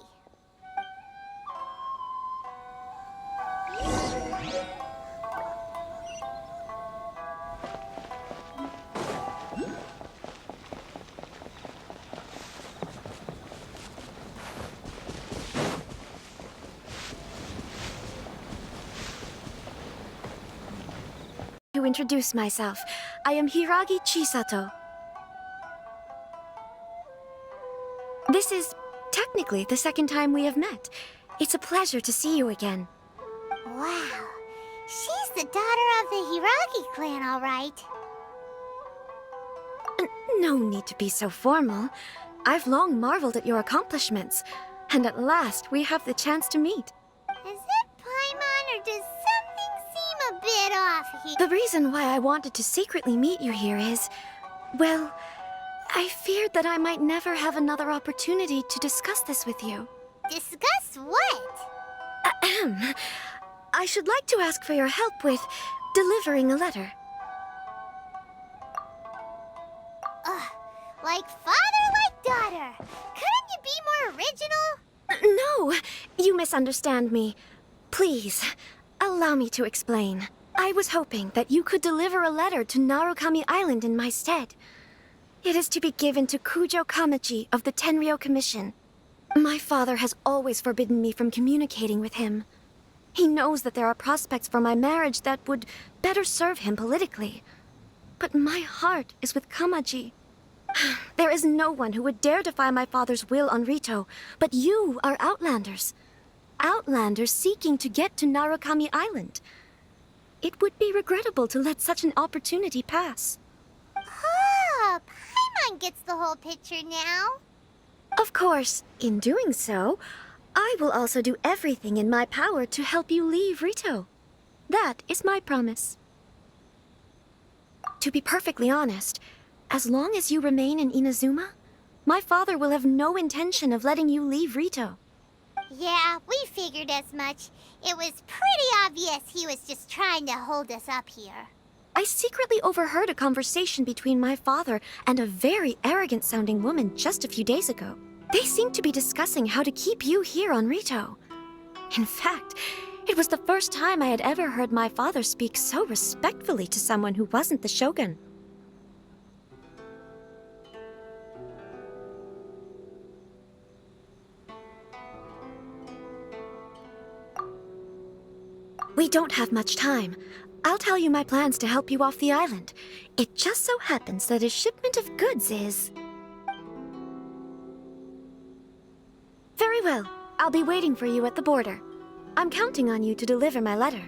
To introduce myself, I am Hiragi Chisato. This is technically the second time we have met. It's a pleasure to see you again. Wow, she's the daughter of the Hiragi clan, all right. No need to be so formal. I've long marveled at your accomplishments, and at last we have the chance to meet. Is it Paimon, or does something seem a bit off here? The reason why I wanted to secretly meet you here is, well, I feared that I might never have another opportunity to discuss this with you. Discuss what? Ahem. I should like to ask for your help with delivering a letter. Like father, like daughter. Couldn't you be more original? No, you misunderstand me. Please, allow me to explain. I was hoping that you could deliver a letter to Narukami Island in my stead. It is to be given to Kujo Kamachi of the Tenryou Commission. My father has always forbidden me from communicating with him. He knows that there are prospects for my marriage that would better serve him politically. But my heart is with Kamaji. There is no one who would dare defy my father's will on Rito, but you are Outlanders. Outlanders seeking to get to Narukami Island. It would be regrettable to let such an opportunity pass. Oh, Paimon gets the whole picture now. Of course, in doing so, I will also do everything in my power to help you leave Rito. That is my promise. To be perfectly honest, as long as you remain in Inazuma, my father will have no intention of letting you leave Rito. Yeah, we figured as much. It was pretty obvious he was just trying to hold us up here. I secretly overheard a conversation between my father and a very arrogant-sounding woman just a few days ago. They seemed to be discussing how to keep you here on Rito. In fact, it was the first time I had ever heard my father speak so respectfully to someone who wasn't the Shogun. We don't have much time. I'll tell you my plans to help you off the island. It just so happens that a shipment of goods is... Very well. I'll be waiting for you at the border. I'm counting on you to deliver my letter.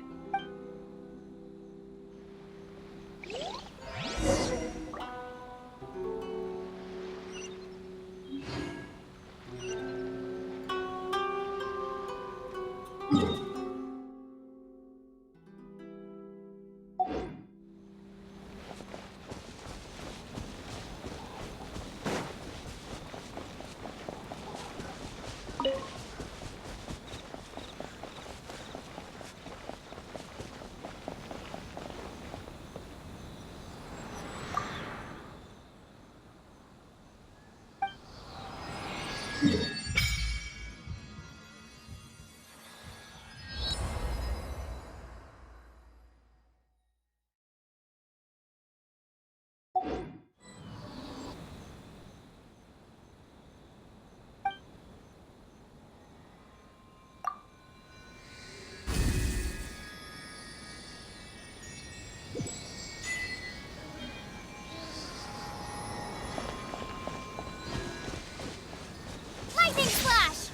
Lightning flash!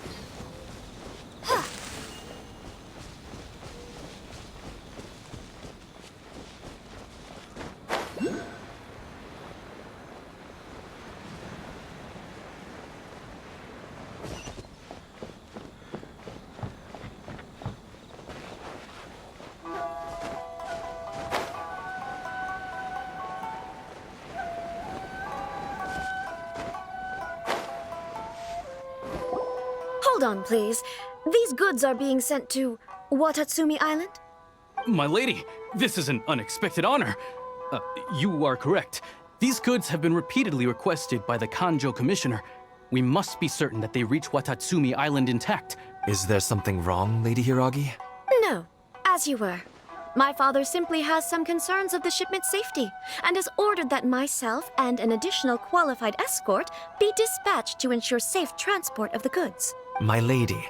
Hold on, please. These goods are being sent to Watatsumi Island? My lady, this is an unexpected honor. You are correct. These goods have been repeatedly requested by the Kanjo Commissioner. We must be certain that they reach Watatsumi Island intact. Is there something wrong, Lady Hiragi? No, as you were. My father simply has some concerns of the shipment's safety, and has ordered that myself and an additional qualified escort be dispatched to ensure safe transport of the goods. My lady,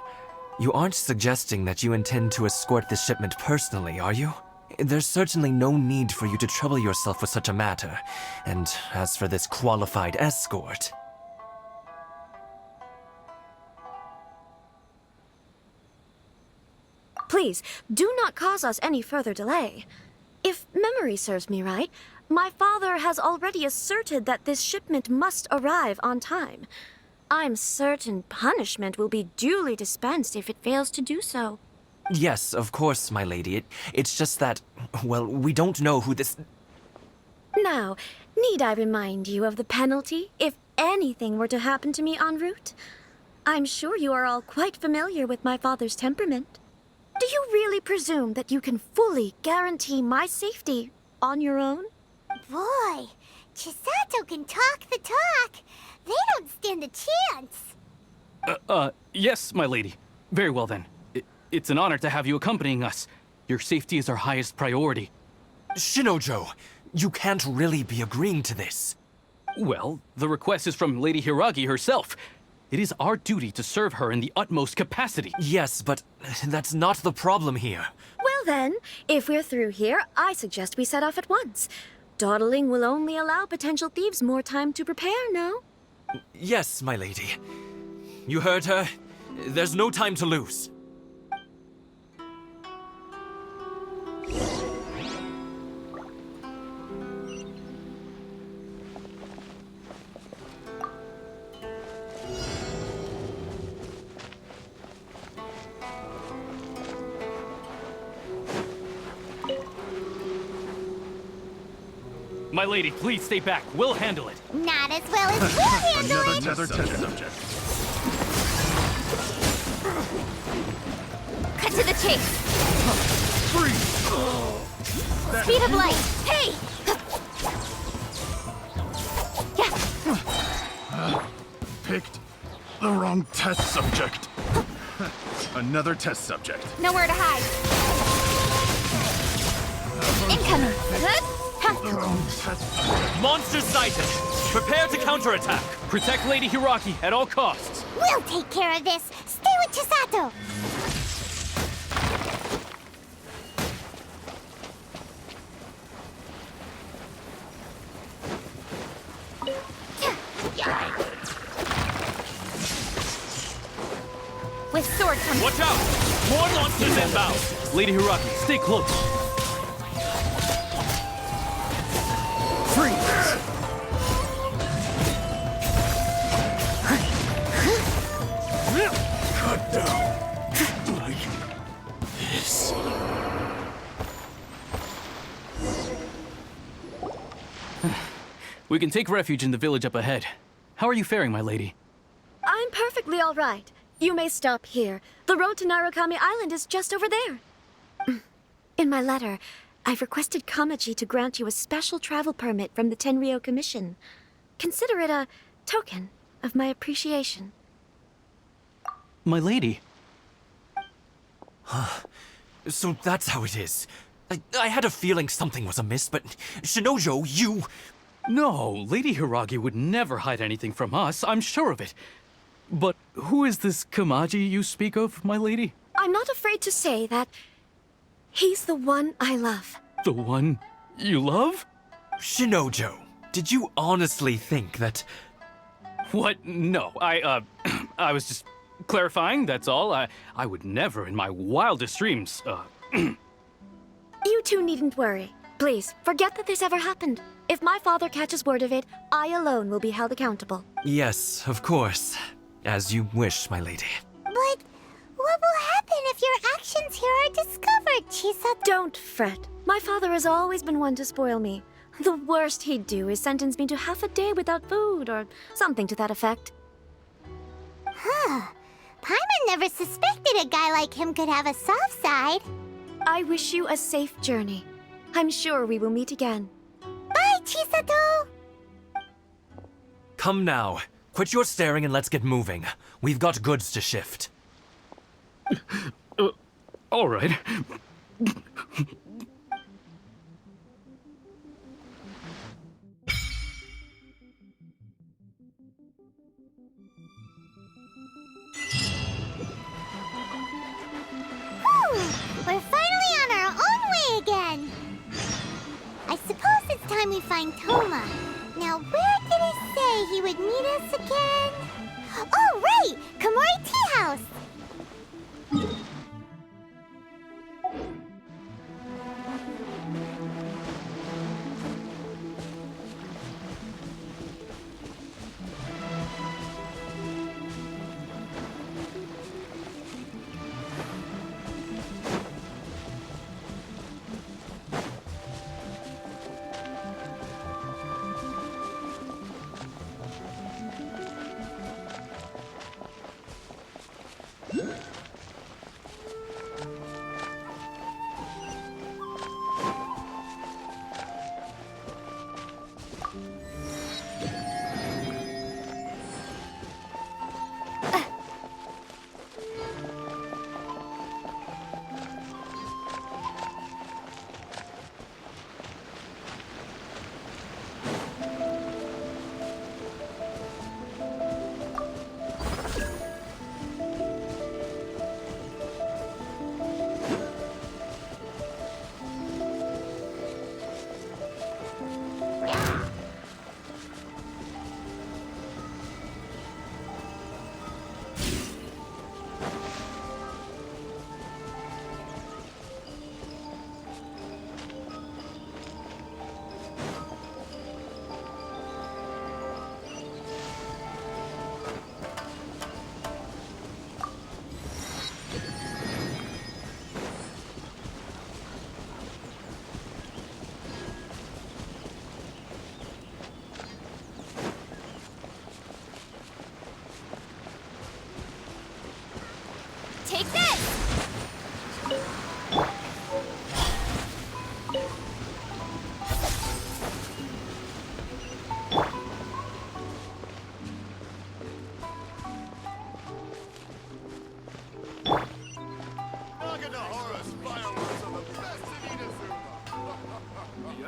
you aren't suggesting that you intend to escort this shipment personally, are you? There's certainly no need for you to trouble yourself with such a matter. And as for this qualified escort... Please, do not cause us any further delay. If memory serves me right, my father has already asserted that this shipment must arrive on time. I'm certain punishment will be duly dispensed if it fails to do so. Yes, of course, my lady. It's just that, well, we don't know who this... Now, need I remind you of the penalty if anything were to happen to me en route? I'm sure you are all quite familiar with my father's temperament. Do you really presume that you can fully guarantee my safety on your own? Boy, Chisato can talk the talk. They don't stand a chance. Yes, my lady. Very well then. It's an honor to have you accompanying us. Your safety is our highest priority. Shinojo, you can't really be agreeing to this. Well, the request is from Lady Hiragi herself. It is our duty to serve her in the utmost capacity. Yes, but that's not the problem here. Well then, if we're through here, I suggest we set off at once. Dawdling will only allow potential thieves more time to prepare, no? Yes, my lady. You heard her. There's no time to lose. My lady, please stay back. We'll handle it. Not as well as we'll handle it. Another tethered subject. chase! Freeze! Speed of light! Hey! Picked the wrong test subject. Another test subject. Nowhere to hide. Incoming! The wrong test subject. Monster sighted! Prepare to counterattack! Protect Lady Hiraki at all costs. We'll take care of this! Stay with Chisato! With sword coming. Watch out! More monsters inbound! Lady Hiraki, stay close. Freeze! Cut down. Like this. We can take refuge in the village up ahead. How are you faring, my lady? I'm perfectly all right. You may stop here. The road to Narukami Island is just over there. In my letter, I've requested Kamaji to grant you a special travel permit from the Tenryou Commission. Consider it a token of my appreciation. My lady. So that's how it is. I had a feeling something was amiss, but Shinojo, you... No, Lady Hiragi would never hide anything from us, I'm sure of it. But who is this Kamaji you speak of, my lady? I'm not afraid to say that he's the one I love. The one you love? Shinojo, did you honestly think that... What? No, I was just clarifying, that's all. I would never in my wildest dreams, You two needn't worry. Please, forget that this ever happened. If my father catches word of it, I alone will be held accountable. Yes, of course. As you wish, my lady. But what will happen if your actions here are discovered, Chisato? Don't fret. My father has always been one to spoil me. The worst he'd do is sentence me to half a day without food, or something to that effect. Huh. Paimon never suspected a guy like him could have a soft side. I wish you a safe journey. I'm sure we will meet again. Bye, Chisato! Come now. Quit your staring and let's get moving. We've got goods to shift. All right. We're finally on our own way again! I suppose it's time we find Toma. Now, where did he say he would meet us again? Oh, right! Komori Tea House!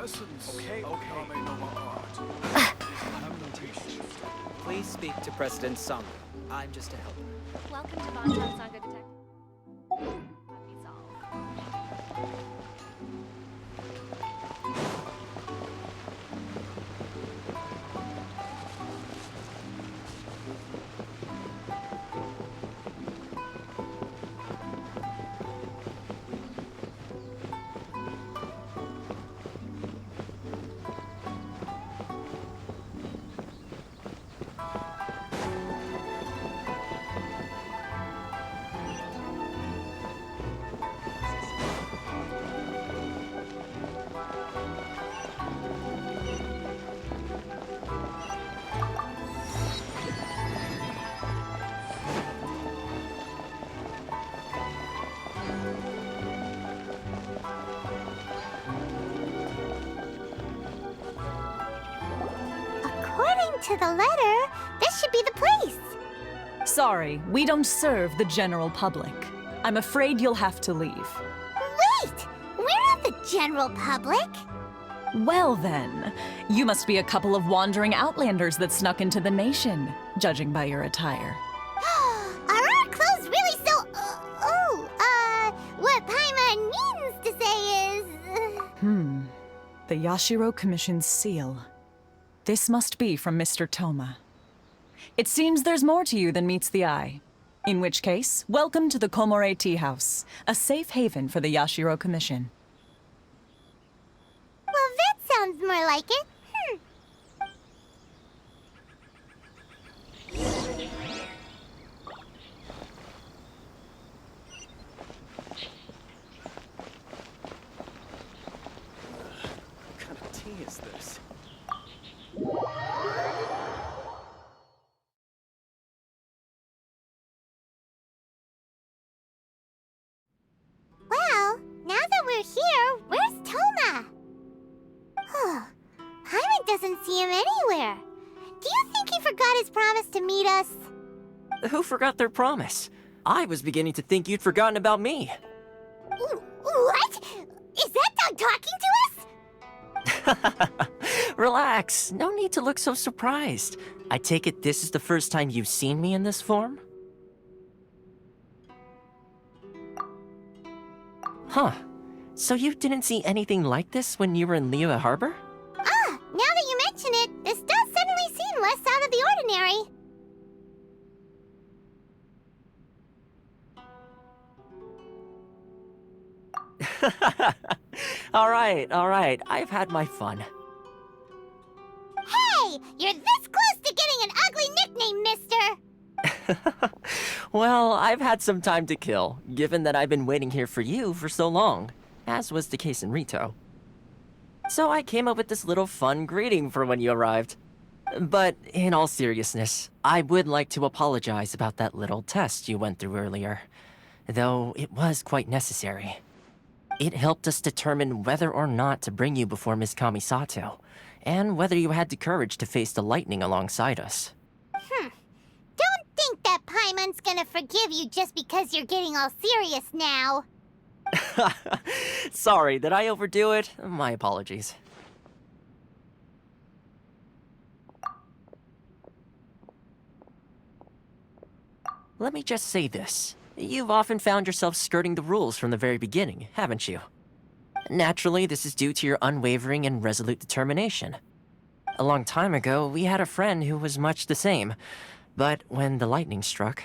essence of Kame no art is lamentation. Please speak to President Song. I'm just a helper. Welcome to Bantan Sangha Detective. Let me solve. According to the letter, this should be the place. Sorry, we don't serve the general public. I'm afraid you'll have to leave. Wait! We're not the general public. Well then, you must be a couple of wandering outlanders that snuck into the nation, judging by your attire. Are our clothes really so... what Paimon means to say is... The Yashiro Commission's seal. This must be from Mr. Toma. It seems there's more to you than meets the eye. In which case, welcome to the Komore Tea House, a safe haven for the Yashiro Commission. Well, that sounds more like it. What kind of tea is this? Well, now that we're here, where's Toma? Paimon doesn't see him anywhere. Do you think he forgot his promise to meet us? Who forgot their promise? I was beginning to think you'd forgotten about me. What? Is that dog talking to us? Relax. No need to look so surprised. I take it this is the first time you've seen me in this form? Huh. So you didn't see anything like this when you were in Liyue Harbor? Now that you mention it, this does suddenly seem less out of the ordinary. All right. I've had my fun. Hey! You're this close to getting an ugly nickname, mister! Well, I've had some time to kill, given that I've been waiting here for you for so long, as was the case in Rito. So I came up with this little fun greeting for when you arrived. But in all seriousness, I would like to apologize about that little test you went through earlier, though it was quite necessary. It helped us determine whether or not to bring you before Miss Kamisato, and whether you had the courage to face the lightning alongside us. Don't think that Paimon's gonna forgive you just because you're getting all serious now. Sorry, did I overdo it? My apologies. Let me just say this. You've often found yourself skirting the rules from the very beginning, haven't you? Naturally, this is due to your unwavering and resolute determination. A long time ago, we had a friend who was much the same, but when the lightning struck...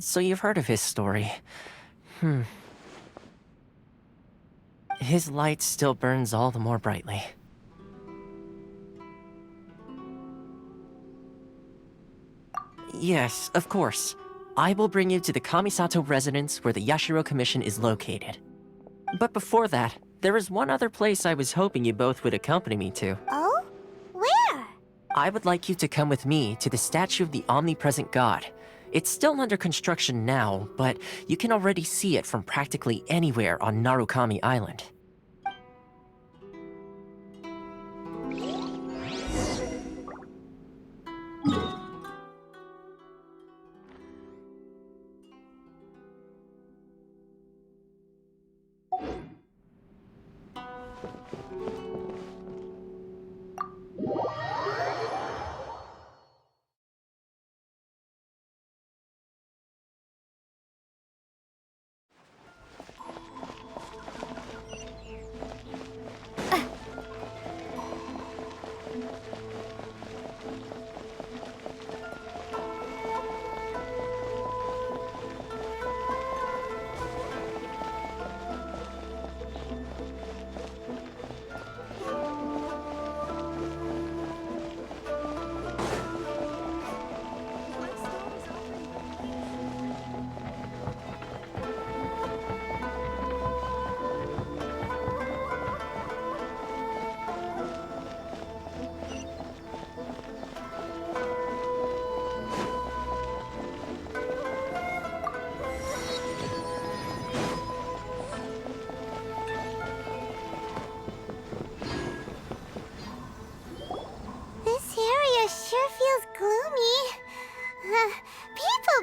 So you've heard of his story. His light still burns all the more brightly. Yes, of course. I will bring you to the Kamisato residence where the Yashiro Commission is located. But before that, there is one other place I was hoping you both would accompany me to. Oh? Where? I would like you to come with me to the statue of the omnipresent god. It's still under construction now, but you can already see it from practically anywhere on Narukami Island.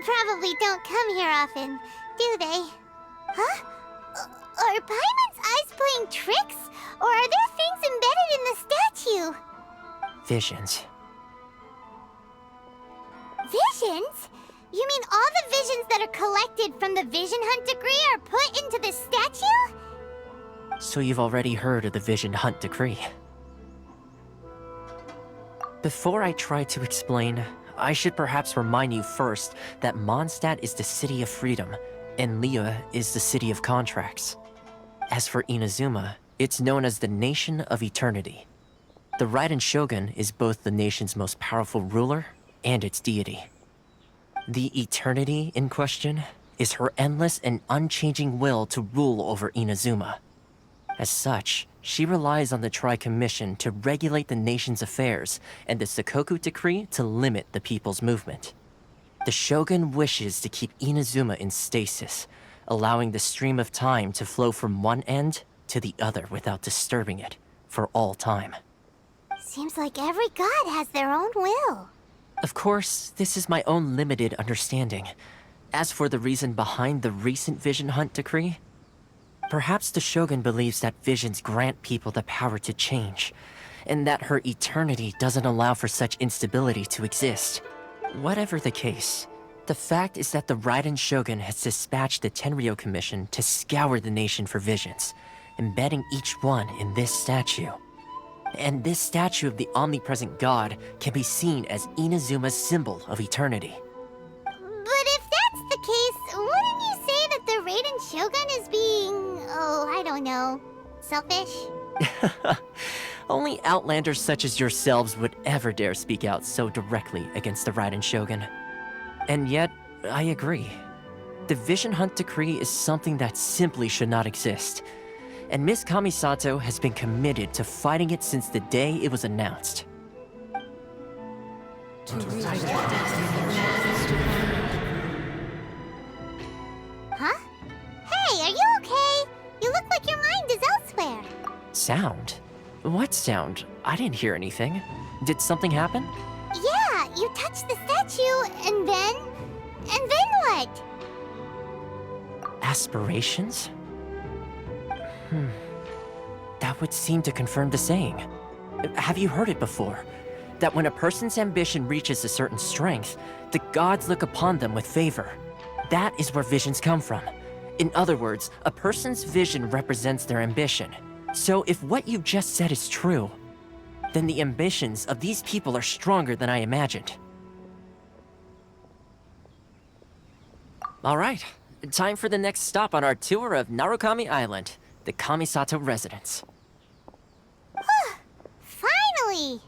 probably don't come here often, do they? Huh? Are Paimon's eyes playing tricks? Or are there things embedded in the statue? Visions. Visions? You mean all the visions that are collected from the Vision Hunt decree are put into this statue? So you've already heard of the Vision Hunt decree. Before I try to explain, I should perhaps remind you first that Mondstadt is the city of freedom, and Liyue is the city of contracts. As for Inazuma, it's known as the Nation of Eternity. The Raiden Shogun is both the nation's most powerful ruler and its deity. The Eternity in question is her endless and unchanging will to rule over Inazuma. As such, she relies on the Tri-Commission to regulate the nation's affairs and the Sakoku Decree to limit the people's movement. The Shogun wishes to keep Inazuma in stasis, allowing the stream of time to flow from one end to the other without disturbing it for all time. Seems like every god has their own will. Of course, this is my own limited understanding. As for the reason behind the recent Vision Hunt decree, perhaps the Shogun believes that visions grant people the power to change, and that her eternity doesn't allow for such instability to exist. Whatever the case, the fact is that the Raiden Shogun has dispatched the Tenryou Commission to scour the nation for visions, embedding each one in this statue. And this statue of the omnipresent god can be seen as Inazuma's symbol of eternity. But if that's the case, wouldn't you say that the Raiden Shogun is being, I don't know, selfish? Only outlanders such as yourselves would ever dare speak out so directly against the Raiden Shogun. And yet, I agree. The Vision Hunt decree is something that simply should not exist. And Miss Kamisato has been committed to fighting it since the day it was announced. Huh? Hey, are you okay? You look like your mind is elsewhere. Sound? What sound? I didn't hear anything. Did something happen? Yeah, you touched the statue, and then what? Aspirations? That would seem to confirm the saying. Have you heard it before? That when a person's ambition reaches a certain strength, the gods look upon them with favor. That is where visions come from. In other words, a person's vision represents their ambition. So if what you just said is true, then the ambitions of these people are stronger than I imagined. All right, time for the next stop on our tour of Narukami Island, the Kamisato residence. Finally!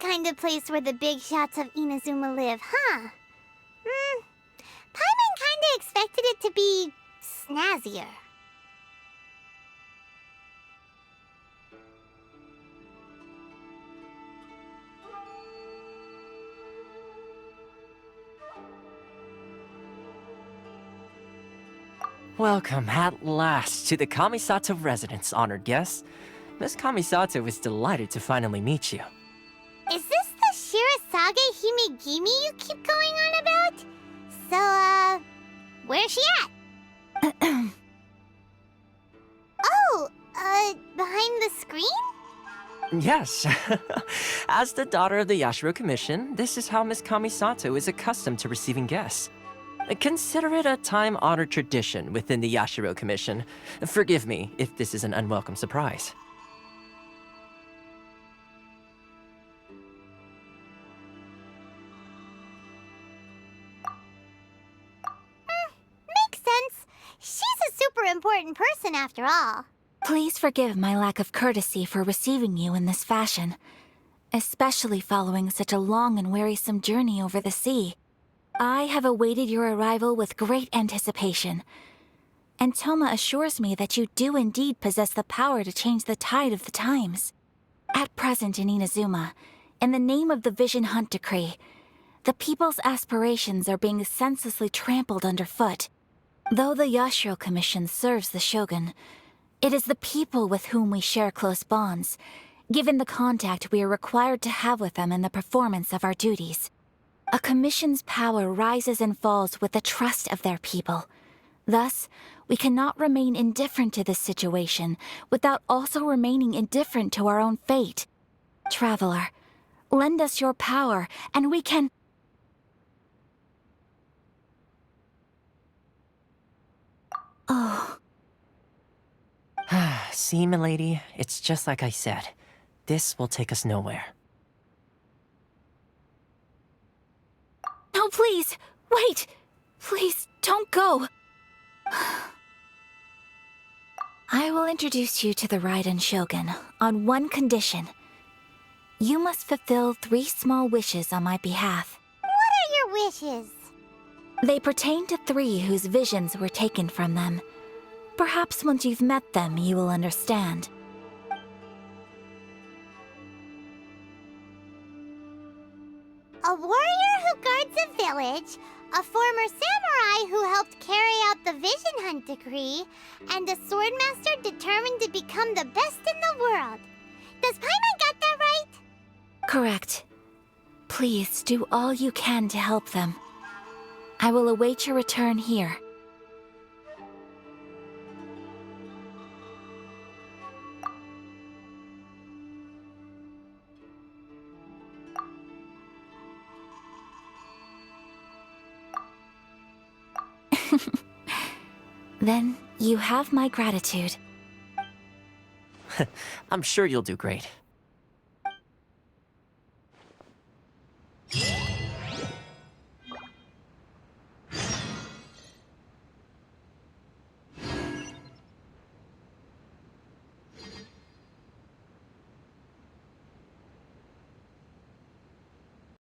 kind of place where the big shots of Inazuma live, huh? Paimon kinda expected it to be snazzier. Welcome at last to the Kamisato residence, honored guests. Miss Kamisato is delighted to finally meet you. Is this the Shirasage Himegimi you keep going on about? So, where's she at? Oh, behind the screen? Yes. As the daughter of the Yashiro Commission, this is how Miss Kamisato is accustomed to receiving guests. Consider it a time-honored tradition within the Yashiro Commission. Forgive me if this is an unwelcome surprise. Makes sense. She's a super important person after all. Please forgive my lack of courtesy for receiving you in this fashion, especially following such a long and wearisome journey over the sea. I have awaited your arrival with great anticipation, and Toma assures me that you do indeed possess the power to change the tide of the times. At present in Inazuma, in the name of the Vision Hunt Decree, the people's aspirations are being senselessly trampled underfoot. Though the Yashiro Commission serves the Shogun, it is the people with whom we share close bonds, given the contact we are required to have with them in the performance of our duties. A commission's power rises and falls with the trust of their people. Thus, we cannot remain indifferent to this situation without also remaining indifferent to our own fate. Traveler, lend us your power, and we can... Oh. See, milady, it's just like I said. This will take us nowhere. No, please! Wait! Please, don't go! I will introduce you to the Raiden Shogun on one condition. You must fulfill 3 small wishes on my behalf. What are your wishes? They pertain to 3 whose visions were taken from them. Perhaps once you've met them, you will understand. A warrior who guards a village, a former samurai who helped carry out the Vision Hunt Decree, and a swordmaster determined to become the best in the world. Does Paimon got that right? Correct. Please do all you can to help them. I will await your return here. Then you have my gratitude. I'm sure you'll do great.